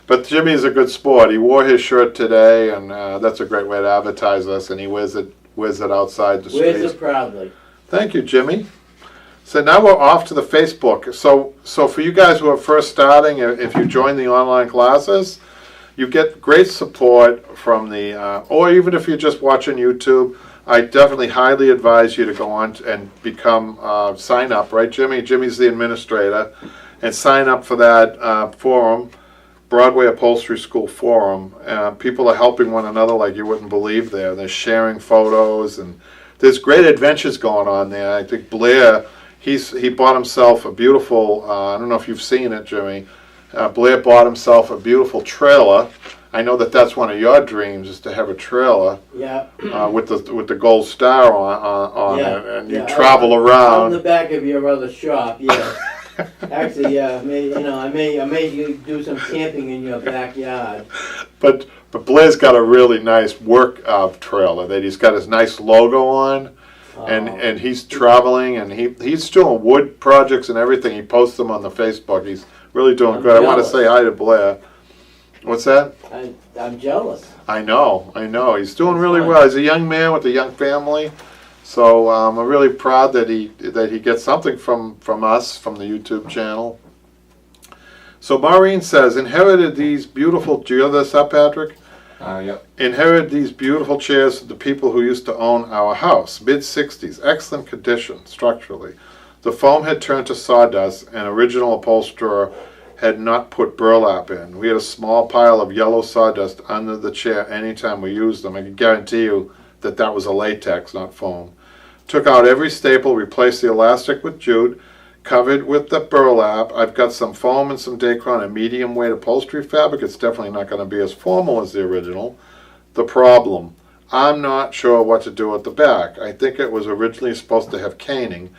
But Jimmy's a good sport. He wore his shirt today, and that's a great way to advertise us, and he wears it outside the street. Wears it proudly. Thank you, Jimmy. So now we're off to the Facebook. So for you guys who are first starting, if you join the online classes, you get great support from or even if you're just watching YouTube, I definitely highly advise you to go on and become, sign up, right, Jimmy? Jimmy's the administrator, and sign up for that forum, Broadway Upholstery School forum. People are helping one another like you wouldn't believe there. They're sharing photos, and there's great adventures going on there. I think Blair, he bought himself a beautiful, I don't know if you've seen it, Jimmy, Blair bought himself a beautiful trailer. I know that's one of your dreams, is to have a trailer. Yeah. With the gold star on Yeah. it, and you travel around. On the back of your other shop, yes. Actually, yeah. I may do some camping in your backyard. But Blair's got a really nice work trailer that he's got his nice logo on, and he's traveling, and he's doing wood projects and everything. He posts them on the Facebook. He's really doing good. I want to say hi to Blair. What's that? I'm jealous. I know. He's doing really well. He's a young man with a young family, so I'm really proud that he gets something from us, from the YouTube channel. So Maureen says, inherited these beautiful. Do you have this up, Patrick? Yep. Inherited these beautiful chairs from the people who used to own our house. Mid-60s, excellent condition structurally. The foam had turned to sawdust, and original upholsterer had not put burlap in. We had a small pile of yellow sawdust under the chair anytime we used them. I can guarantee you that was a latex, not foam. Took out every staple, replaced the elastic with jute, covered with the burlap. I've got some foam and some Dacron and medium weight upholstery fabric. It's definitely not going to be as formal as the original. The problem, I'm not sure what to do at the back. I think it was originally supposed to have caning.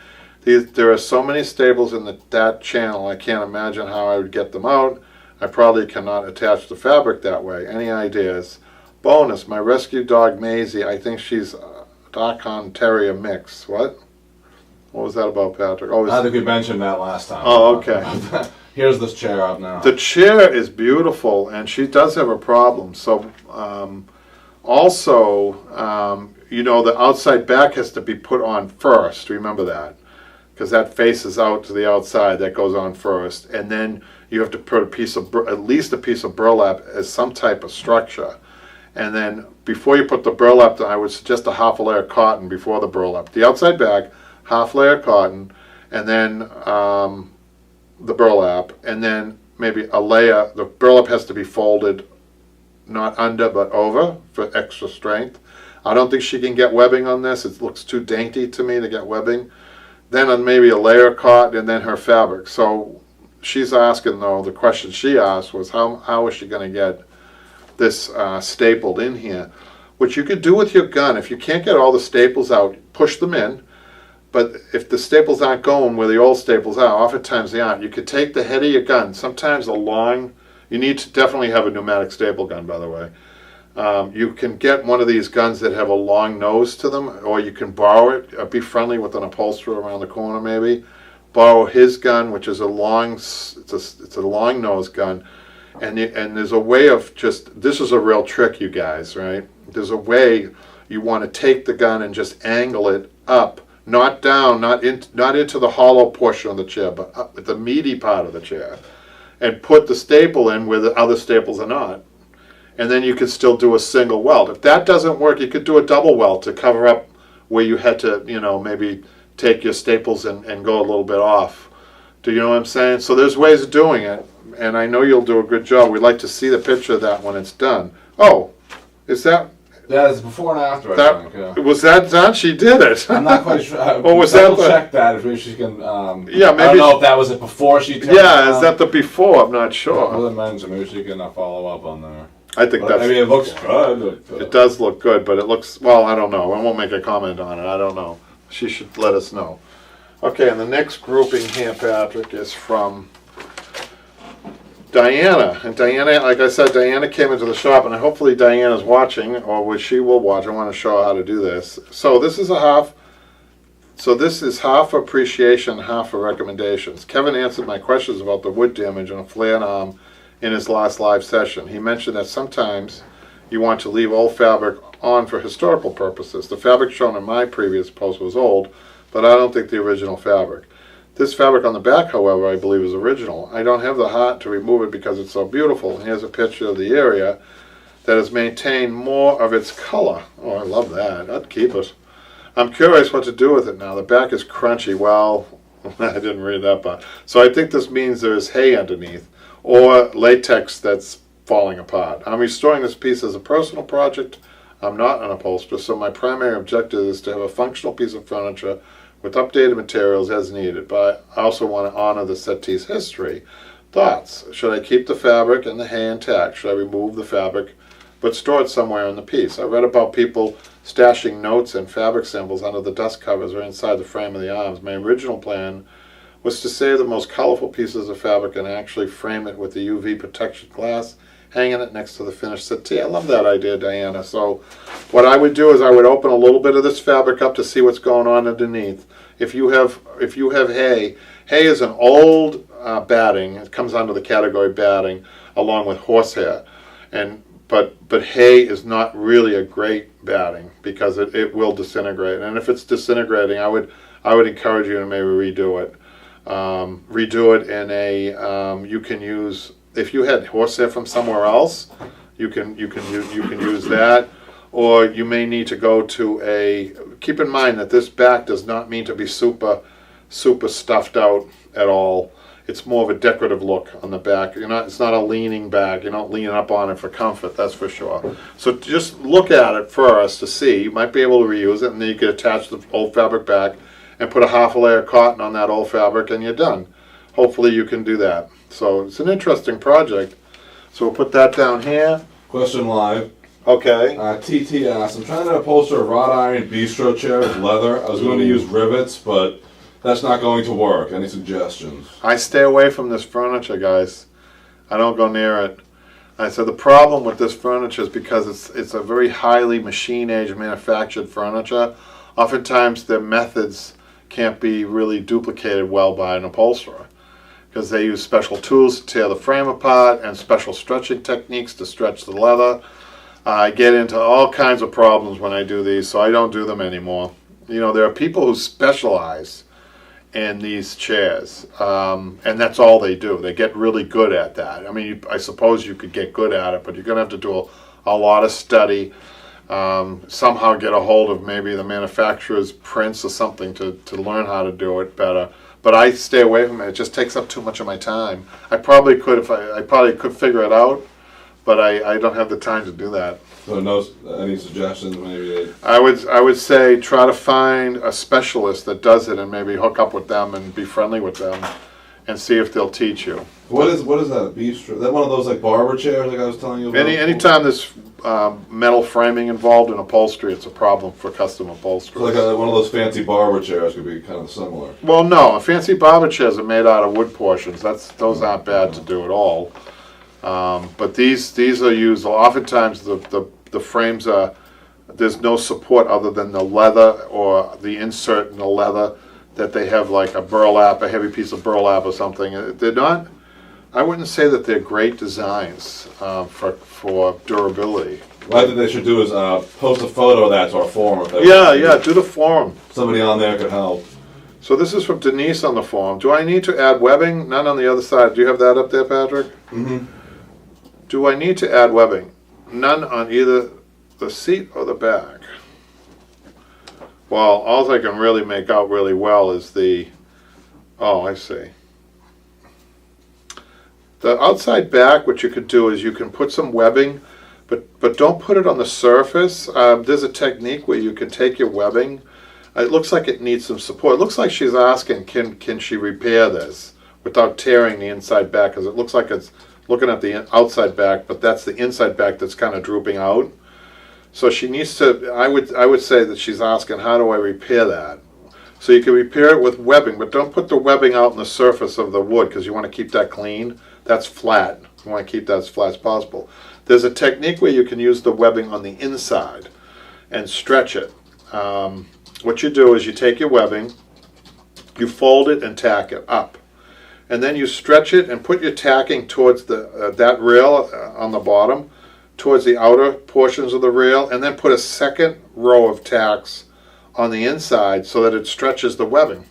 There are so many staples in that channel, I can't imagine how I would get them out. I probably cannot attach the fabric that way. Any ideas? Bonus, my rescue dog Maisie, I think she's a Dachshund Terrier mix. What was that about, Patrick? I think we mentioned that last time. Oh, okay. Here's this chair up now. The chair is beautiful, and she does have a problem. So, the outside back has to be put on first. Remember that. Because that faces out to the outside, that goes on first, and then you have to put at least a piece of burlap as some type of structure, and then before you put the burlap down, I would suggest a half a layer of cotton before the burlap. The outside back, half layer cotton, and then the burlap, and then maybe a layer. The burlap has to be folded, not under but over for extra strength. I don't think she can get webbing on this. It looks too dainty to me to get webbing. Then on maybe a layer of cotton, and then her fabric. So she's asking, though, the question she asked was how is she going to get this stapled in here? what you could do with your gun, if you can't get all the staples out, push them in. But if the staples aren't going where the old staples are, oftentimes they aren't. You could take the head of your gun. Sometimes you need to definitely have a pneumatic staple gun, by the way. You can get one of these guns that have a long nose to them, or you can borrow it, or be friendly with an upholsterer around the corner maybe. Borrow his gun, which is it's a long nose gun. And there's a way of this is a real trick, you guys, right? There's a way you want to take the gun and just angle it up, not down, not into the hollow portion of the chair, but up at the meaty part of the chair, and put the staple in where the other staples are not. And then you can still do a single weld. If that doesn't work, you could do a double weld to cover up where you had to, maybe take your staples and go a little bit off. Do you know what I'm saying? So there's ways of doing it, and I know you'll do a good job. We'd like to see the picture of that when it's done. Oh, is that... Yeah, it's before and after, I think. Yeah. Was that done? She did it. I'm not quite sure. Or was that check that if maybe she can... yeah, maybe... I don't know if that was it before she took Yeah, is that the before? I'm not sure. Other mention, maybe she can follow up on there. I think that's... I mean, it looks good. It does look good, but it looks... Well, I don't know. I won't make a comment on it. I don't know. She should let us know. Okay, and the next grouping here, Patrick, is from Diana. And Diana, like I said, Diana came into the shop, and hopefully Diana's watching, or she will watch. I want to show her how to do this. So this is half appreciation, half for recommendations. Kevin answered my questions about the wood damage on a flared arm in his last live session. He mentioned that sometimes you want to leave old fabric on for historical purposes. The fabric shown in my previous post was old, but I don't think the original fabric. This fabric on the back, however, I believe is original. I don't have the heart to remove it because it's so beautiful. And here's a picture of the area that has maintained more of its color. Oh, I love that. I'd keep it. I'm curious what to do with it now. The back is crunchy. Well, I didn't read that part. So I think this means there is hay underneath, or latex that's falling apart. I'm restoring this piece as a personal project. I'm not an upholsterer, so my primary objective is to have a functional piece of furniture with updated materials as needed, but I also want to honor the settee's history. Thoughts? Should I keep the fabric and the hay intact? Should I remove the fabric but store it somewhere in the piece? I read about people stashing notes and fabric symbols under the dust covers or inside the frame of the arms. My original plan was to save the most colorful pieces of fabric and actually frame it with the UV protection glass, hanging it next to the finished settee. I love that idea, Diana. So what I would do is I would open a little bit of this fabric up to see what's going on underneath. If you have hay is an old batting. It comes under the category batting along with horsehair. But hay is not really a great batting because it will disintegrate. And if it's disintegrating, I would encourage you to maybe redo it. Redo it in a you can use, if you had horsehair from somewhere else, you can use that, or you may need to go to keep in mind that this back does not mean to be super stuffed out at all. It's more of a decorative look on the back. It's not a leaning back. You're not leaning up on it for comfort, that's for sure. So just look at it first to see. You might be able to reuse it, and then you could attach the old fabric back and put a half a layer of cotton on that old fabric, and you're done. Hopefully you can do that. So it's an interesting project. So we'll put that down here. Question live. Okay. TT asks, I'm trying to upholster a wrought iron bistro chair with leather. I was going to use rivets, but that's not going to work. Any suggestions? I stay away from this furniture, guys. I don't go near it. I said the problem with this furniture is because it's a very highly machine-age manufactured furniture. Oftentimes their methods can't be really duplicated well by an upholsterer because they use special tools to tear the frame apart and special stretching techniques to stretch the leather. I get into all kinds of problems when I do these, so I don't do them anymore. There are people who specialize in these chairs, and that's all they do. They get really good at that. I mean, I suppose you could get good at it, but you're going to have to do a lot of study, somehow get a hold of maybe the manufacturer's prints or something to learn how to do it better. But I stay away from it. It just takes up too much of my time. I probably could if I probably could figure it out, but I don't have the time to do that. So any suggestions maybe? I would say try to find a specialist that does it and maybe hook up with them and be friendly with them and see if they'll teach you. What is that? A bistro? That one of those like barber chairs, like I was telling you about. Anytime there's metal framing involved in upholstery, it's a problem for custom upholstery. So like one of those fancy barber chairs could be kind of similar. Well, no, fancy barber chairs are made out of wood portions. Those aren't bad to do at all. But these are used. Oftentimes the frames are, there's no support other than the leather or the insert in the leather that they have, like a burlap, a heavy piece of burlap or something. They're not. I wouldn't say that they're great designs for durability. What I think they should do is post a photo of that to our forum. Yeah, do the forum. Somebody on there could help. So this is from Denise on the forum. Do I need to add webbing? None on the other side. Do you have that up there, Patrick? Mm-hmm. Do I need to add webbing? None on either the seat or the back. Well, all I can really make out really well is oh, I see. The outside back, what you could do is you can put some webbing, but don't put it on the surface. There's a technique where you can take your webbing. It looks like it needs some support. It looks like she's asking, can she repair this without tearing the inside back? Because it looks like it's looking at the outside back, but that's the inside back that's kind of drooping out. So she needs to, I would say that she's asking, how do I repair that? So you can repair it with webbing, but don't put the webbing out on the surface of the wood because you want to keep that clean. That's flat. You want to keep that as flat as possible. There's a technique where you can use the webbing on the inside and stretch it. What you do is you take your webbing, you fold it and tack it up. And then you stretch it and put your tacking towards that rail on the bottom, towards the outer portions of the rail, and then put a second row of tacks on the inside so that it stretches the webbing.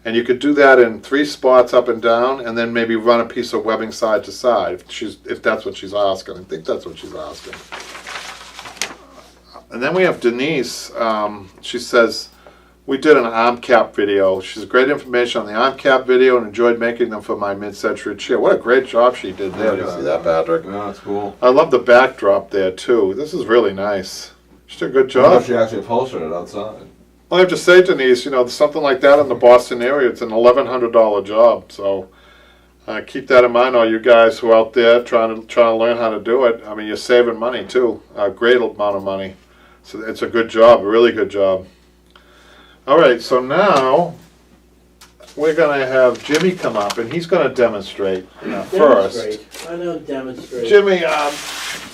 And you could do that in 3 spots up and down, and then maybe run a piece of webbing side to side, if that's what she's asking. I think that's what she's asking. And then we have Denise. She says, we did an arm cap video. She's great information on the arm cap video and enjoyed making them for my mid-century chair. What a great job she did there. Did you see that, Patrick? Yeah, that's cool. I love the backdrop there, too. This is really nice. She did a good job. She actually upholstered it outside. Well, I have to say, Denise, something like that in the Boston area, it's an $1,100 job. So keep that in mind, all you guys who are out there trying to learn how to do it. I mean, you're saving money, too. A great amount of money. So it's a good job, a really good job. All right, so now we're going to have Jimmy come up, and he's going to demonstrate first. I know demonstrate. Jimmy,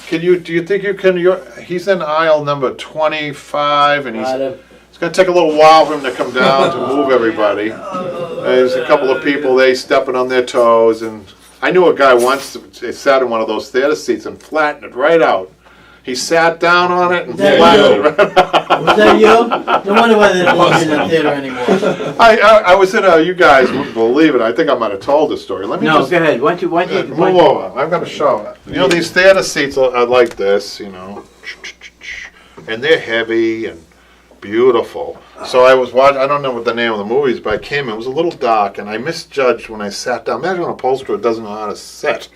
do you think you can, he's in aisle number 25, and it's going to take a little while for him to come down to move everybody. There's a couple of people, they stepping on their toes, and I knew a guy once that sat in one of those theater seats and flattened it right out. He sat down on it and flattened it right out. Was that you? No wonder why they don't want you in the theater anymore. I was in you guys wouldn't believe it. I think I might have told this story. Let me go ahead. Why don't you move over. I'm going to show it. These theater seats are like this, and they're heavy and beautiful. So I was watching, I don't know what the name of the movie is, but I came in, it was a little dark, and I misjudged when I sat down. Imagine an upholsterer doesn't know how to sit.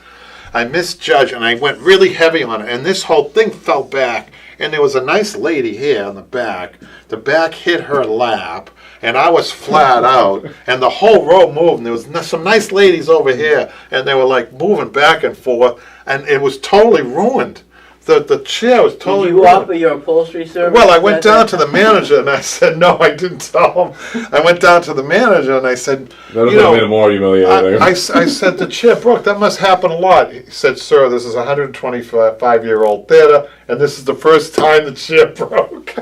I misjudged, and I went really heavy on it, and this whole thing fell back, and there was a nice lady here on the back. The back hit her lap, and I was flat out, and the whole row moved, and there was some nice ladies over here, and they were like moving back and forth, and it was totally ruined. The chair was totally Did you ruined. offer your upholstery service? Well, I went down to the manager and I said, no, I didn't tell him. I went down to the manager and I said, that would have made it more humiliating. I said, the chair broke. That must happen a lot. He said, sir, this is a 125-year-old theater, and this is the first time the chair broke.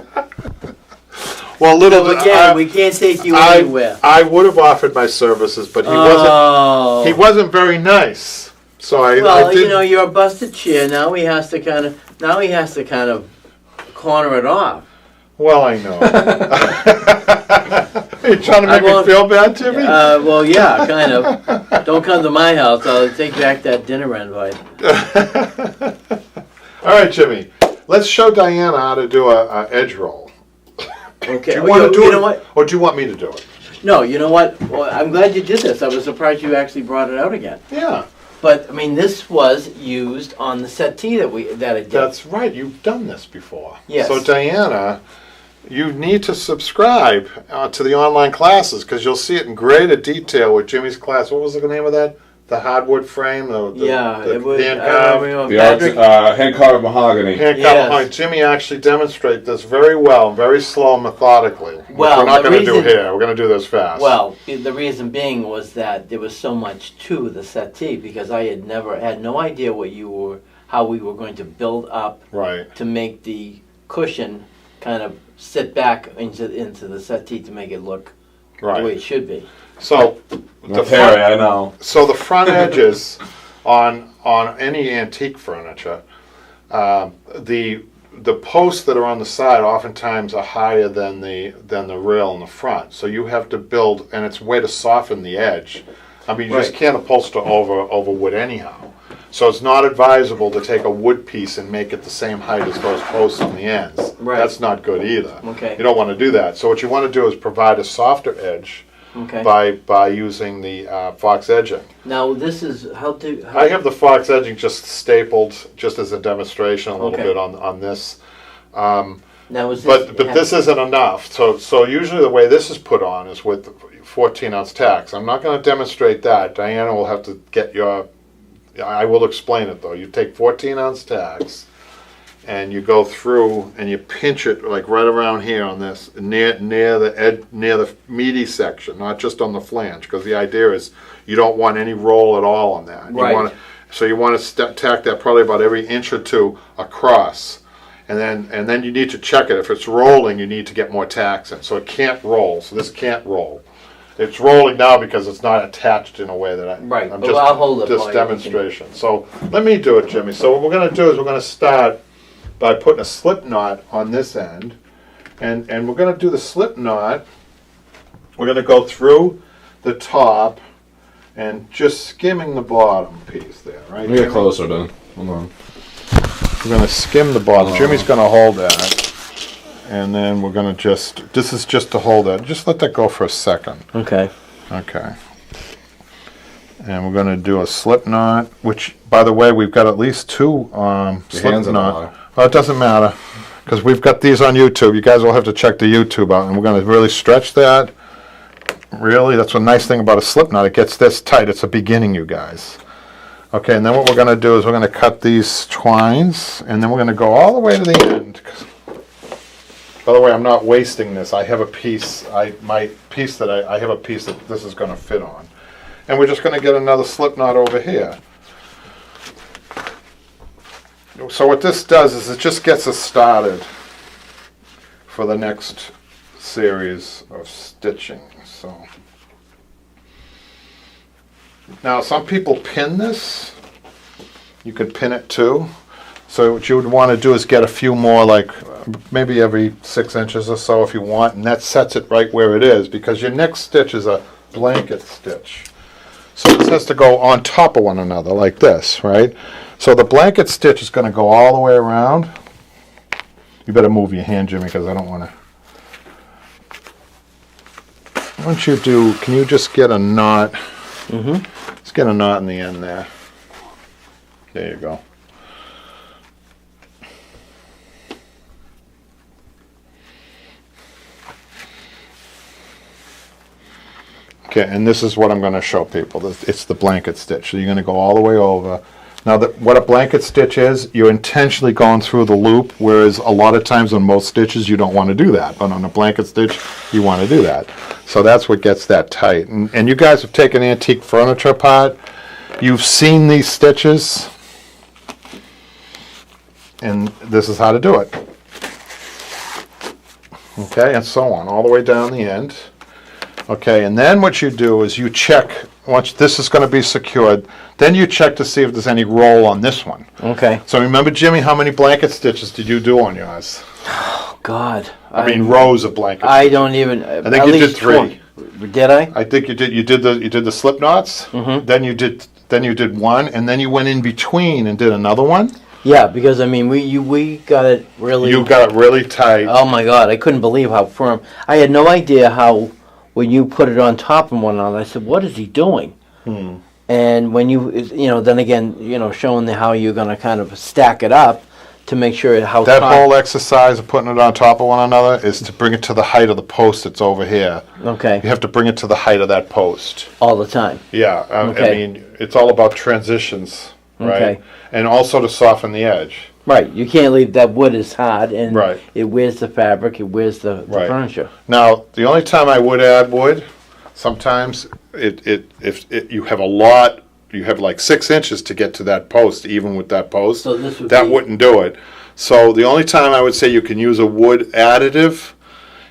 Well, we can't take you anywhere. I would have offered my services, but he wasn't very nice. So I did. You're a busted chair. Now he has to kind of corner it off. Well, I know. Are you trying to make me feel bad, Jimmy? Well, yeah, kind of. Don't come to my house. I'll take back that dinner invite. All right, Jimmy. Let's show Diana how to do a edge roll. Okay. Do you want to do it, what? or do you want me to do it? No, you know what? Well, I'm glad you did this. I was surprised you actually brought it out again. Yeah. But I mean, this was used on the settee that I did. That's right. You've done this before. Yes. So Diana you need to subscribe to the online classes because you'll see it in greater detail with Jimmy's class. What was the name of that? The hardwood frame? It was. hand I carved. remember The Patrick. hand-carved mahogany. Hand Yes. carved. Jimmy actually demonstrates this very well, very slow and methodically. Which Well, we're not the going to do reason- here. We're going to do this fast. Well, the reason being was that there was so much to the settee because I had no idea how we were going to build up right. to make the cushion kind of sit back into the settee to make it look the way Right. it should be. So That's hairy, I know. So the front edges on any antique furniture, the posts that are on the side oftentimes are higher than the rail in the front. So you have to build, and it's a way to soften the edge. I mean, you just Right. can't upholster over wood anyhow. So it's not advisable to take a wood piece and make it the same height as those posts on the ends. Right. That's not good either. Okay. You don't want to do that. So what you want to do is provide a softer edge Okay. by using the fox edging. Now this is how to. I have the fox edging just stapled, just as a demonstration, a little Okay. bit on this. Now is But this isn't enough. So usually the way this is put on is with 14-ounce tacks. I'm not going to demonstrate that. Diana will have to get your. I will explain it though. You take 14-ounce tacks, and you go through and you pinch it like right around here on this near the meaty section, not just on the flange, because the idea is you don't want any roll at all on that. Right. You want to tack that probably about every inch or two across, and then you need to check it. If it's rolling, you need to get more tacks in. So it can't roll. So this can't roll. It's rolling now because it's not attached in a way that Right, I'm but just I'll hold it just for you. demonstration. So let me do it, Jimmy. So what we're going to do is we're going to start by putting a slip knot on this end, and we're going to do the slip knot. We're going to go through the top and just skimming the bottom piece there, right? Let me get closer then. Hold on. We're going to skim the bottom. Jimmy's going to hold that. And then we're going to this is just to hold that. Just let that go for a second. Okay. Okay. And we're going to do a slip knot, which, by the way, we've got at least two slip hands on the knot. bottom. Well, it doesn't matter, because we've got these on YouTube. You guys will have to check the YouTube out, and we're going to really stretch that. Really, that's a nice thing about a slip knot. It gets this tight. It's a beginning, you guys. Okay, and then what we're going to do is we're going to cut these twines, and then we're going to go all the way to the end. By the way, I'm not wasting this. I have a piece. I have a piece that this is going to fit on, and we're just going to get another slip knot over here. So what this does is it just gets us started for the next series of stitching. So now some people pin this. You could pin it too. So what you would want to do is get a few more, like maybe every 6 inches or so if you want, and that sets it right where it is, because your next stitch is a blanket stitch. So this has to go on top of one another like this, right? So the blanket stitch is going to go all the way around. You better move your hand, Jimmy, because I don't want to. Once you do, can you just get a knot? Mm-hmm. Let's get a knot in the end there. There you go. Okay, and this is what I'm going to show people. It's the blanket stitch. So you're going to go all the way over. Now, what a blanket stitch is, you're intentionally going through the loop, whereas a lot of times on most stitches you don't want to do that. But on a blanket stitch, you want to do that. So that's what gets that tight. And you guys have taken antique furniture apart. You've seen these stitches. And this is how to do it. Okay, and so on, all the way down the end. Okay, and then what you do is you check, once this is going to be secured, then you check to see if there's any roll on this one. Okay. So remember, Jimmy, how many blanket stitches did you do on yours? Oh God. I mean, rows of blanket I stitches. don't even. I think you did 3. Did I? I think you did. You did the slip knots. Mhm. Then you did one, and then you went in between and did another one. Yeah, because I mean, we got it really. You got it really tight. Oh my God! I couldn't believe how firm. I had no idea how when you put it on top of one another. I said, "What is he doing?" And when then again, showing how you're going to kind of stack it up to make sure how That taut- whole exercise of putting it on top of one another is to bring it to the height of the post that's over here. Okay, You have to bring it to the height of that post. all the time. Yeah, I Okay. mean, it's all about transitions, right? Okay. And also to soften the edge. Right, you can't leave that wood is hard and Right. it wears the fabric, it wears the Right. furniture. Now, the only time I would add wood, sometimes if you have a lot, you have like 6 inches to get to that post, even with that post. So this would That be- wouldn't do it. So the only time I would say you can use a wood additive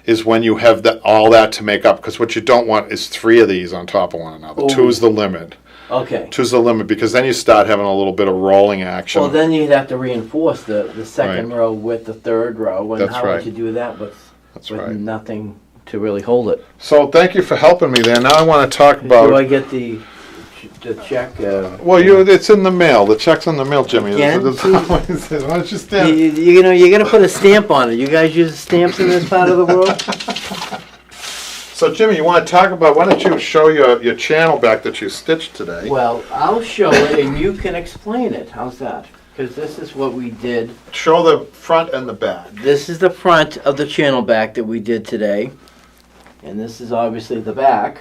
is when you have all that to make up, because what you don't want is 3 of these on top of one another. Ooh. 2 is the limit. Okay. 2's the limit, because then you start having a little bit of rolling action. Well, then you'd have to reinforce the second Right. row with the third row, and That's how right. would you do that with That's right. nothing to really hold it? So thank you for helping me there. Now I want to talk about. Do I get the check? Well, it's in the mail. The check's in the mail, Jimmy. Again? There's always- Why don't you stand? You know, you're gonna put a stamp on it. You guys use stamps in this part of the world? So, Jimmy, you want to talk about? Why don't you show your channel back that you stitched today? Well, I'll show it, and you can explain it. How's that? Because this is what we did. Show the front and the back. This is the front of the channel back that we did today, and this is obviously the back.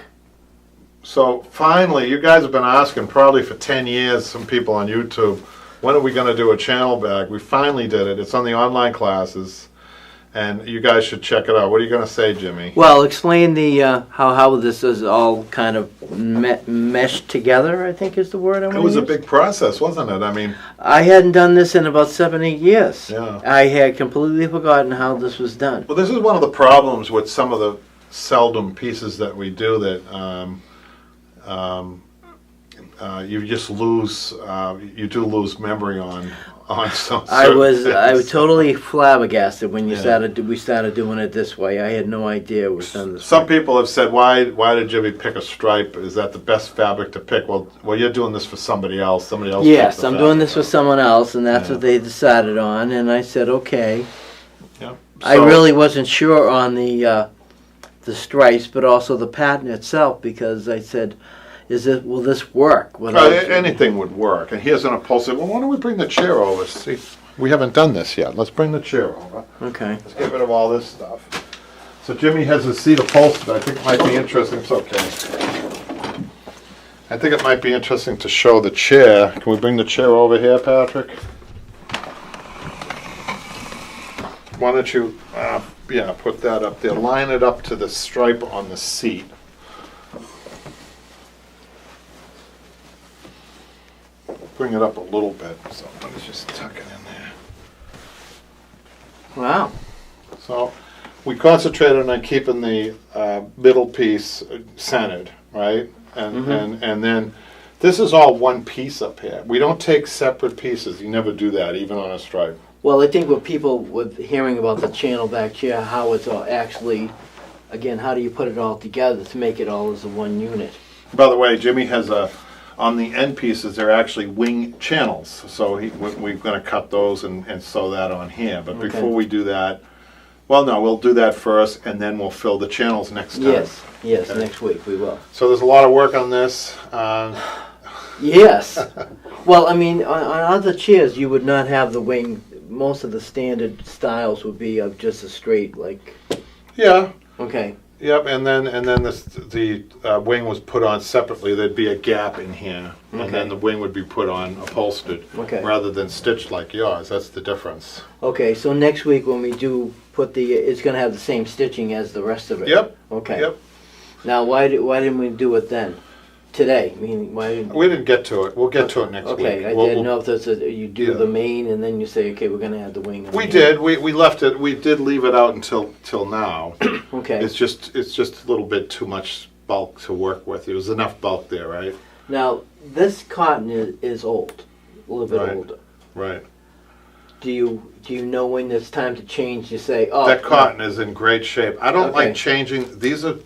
So, finally, you guys have been asking probably for 10 years. Some people on YouTube, when are we going to do a channel back? We finally did it. It's on the online classes. And you guys should check it out. What are you going to say, Jimmy? Well, explain the how this is all kind of meshed together, I think is the word I want to It was a use. big process, wasn't it? I mean, I hadn't done this in about 7-8 years. Yeah. I had completely forgotten how this was done. well, this is one of the problems with some of the seldom pieces that we do that you just lose. You do lose memory on some. I was things. totally flabbergasted when Yeah. we started doing it this way. I had no idea it was done this Some way. people have said, "Why did Jimmy pick a stripe? Is that the best fabric to pick?" Well, you're doing this for somebody else. Somebody else. Yes, picked the I'm doing fabric. this with someone else, and that's Yeah. what they decided on. And I said, okay. Yeah. I So- really wasn't sure on the stripes, but also the pattern itself, because I said, will this work? Anything would work. And here's an upholstery. Well, why don't we bring the chair over? See, we haven't done this yet. Let's bring the chair over. Okay. Let's get rid of all this stuff. So Jimmy has a seat upholstered. I think it might be interesting. It's okay. I think it might be interesting to show the chair. Can we bring the chair over here, Patrick? Why don't you, put that up there. Line it up to the stripe on the seat. Bring it up a little bit. So let's just tuck it in there. Wow. So we concentrated on keeping the middle piece centered, right? And then this is all one piece up here. We don't take separate pieces. You never do that, even on a stripe. Well, I think what people with hearing about the channel back chair, how it's all actually, again, how do you put it all together to make it all as a one unit? By the way, Jimmy has on the end pieces, they're actually wing channels. So we're going to cut those and sew that on here. But Okay. before we do that, well, no, we'll do that first, and then we'll fill the channels next time. Yes, Okay. next week we will. So there's a lot of work on this. Yes. Well, I mean, on other chairs, you would not have the wing. Most of the standard styles would be of just a straight, like, Yeah. okay. Yep, and then the wing was put on separately. There'd be a gap in here, Okay. and then the wing would be put on upholstered, Okay. rather than stitched like yours. That's the difference. Okay, so next week when we do put it's going to have the same stitching as the rest of it. Yep. Okay. Yep. Now, why didn't we do it then? Today? I mean, why didn't... We didn't get to it. We'll get to it next week. Okay, I We'll- didn't know if that's you do Yeah. the main and then you say, okay, we're going to add the wing. We did. We left it. We did leave it out till now. Okay. It's just a little bit too much bulk to work with. There was enough bulk there, right? Now, this cotton is old, a little bit Right. older. Right. Do you know when it's time to change? You say, oh, That cotton is in great shape. I don't Okay. like changing. These are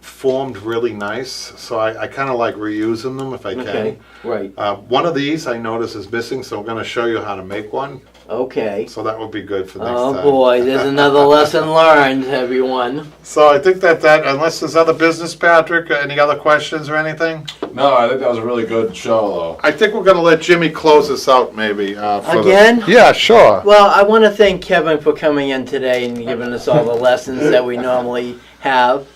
formed really nice, so I kind of like reusing them if I Okay, can. right. One of these I noticed is missing, so I'm going to show you how to make one. Okay. So that would be good for next Oh time. boy, there's another lesson learned, everyone. So I think that unless there's other business, Patrick, any other questions or anything? No, I think that was a really good show, though. I think we're going to let Jimmy close us out, maybe. Again? Yeah, sure. Well, I want to thank Kevin for coming in today and giving us all the lessons that we normally have.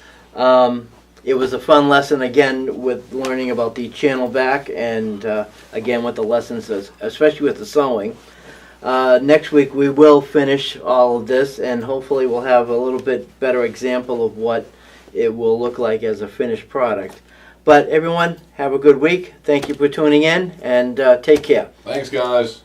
It was a fun lesson, again, with learning about the channel back and, again, with the lessons, especially with the sewing. Next week we will finish all of this, and hopefully we'll have a little bit better example of what it will look like as a finished product. But everyone, have a good week. Thank you for tuning in, and take care. Thanks, guys.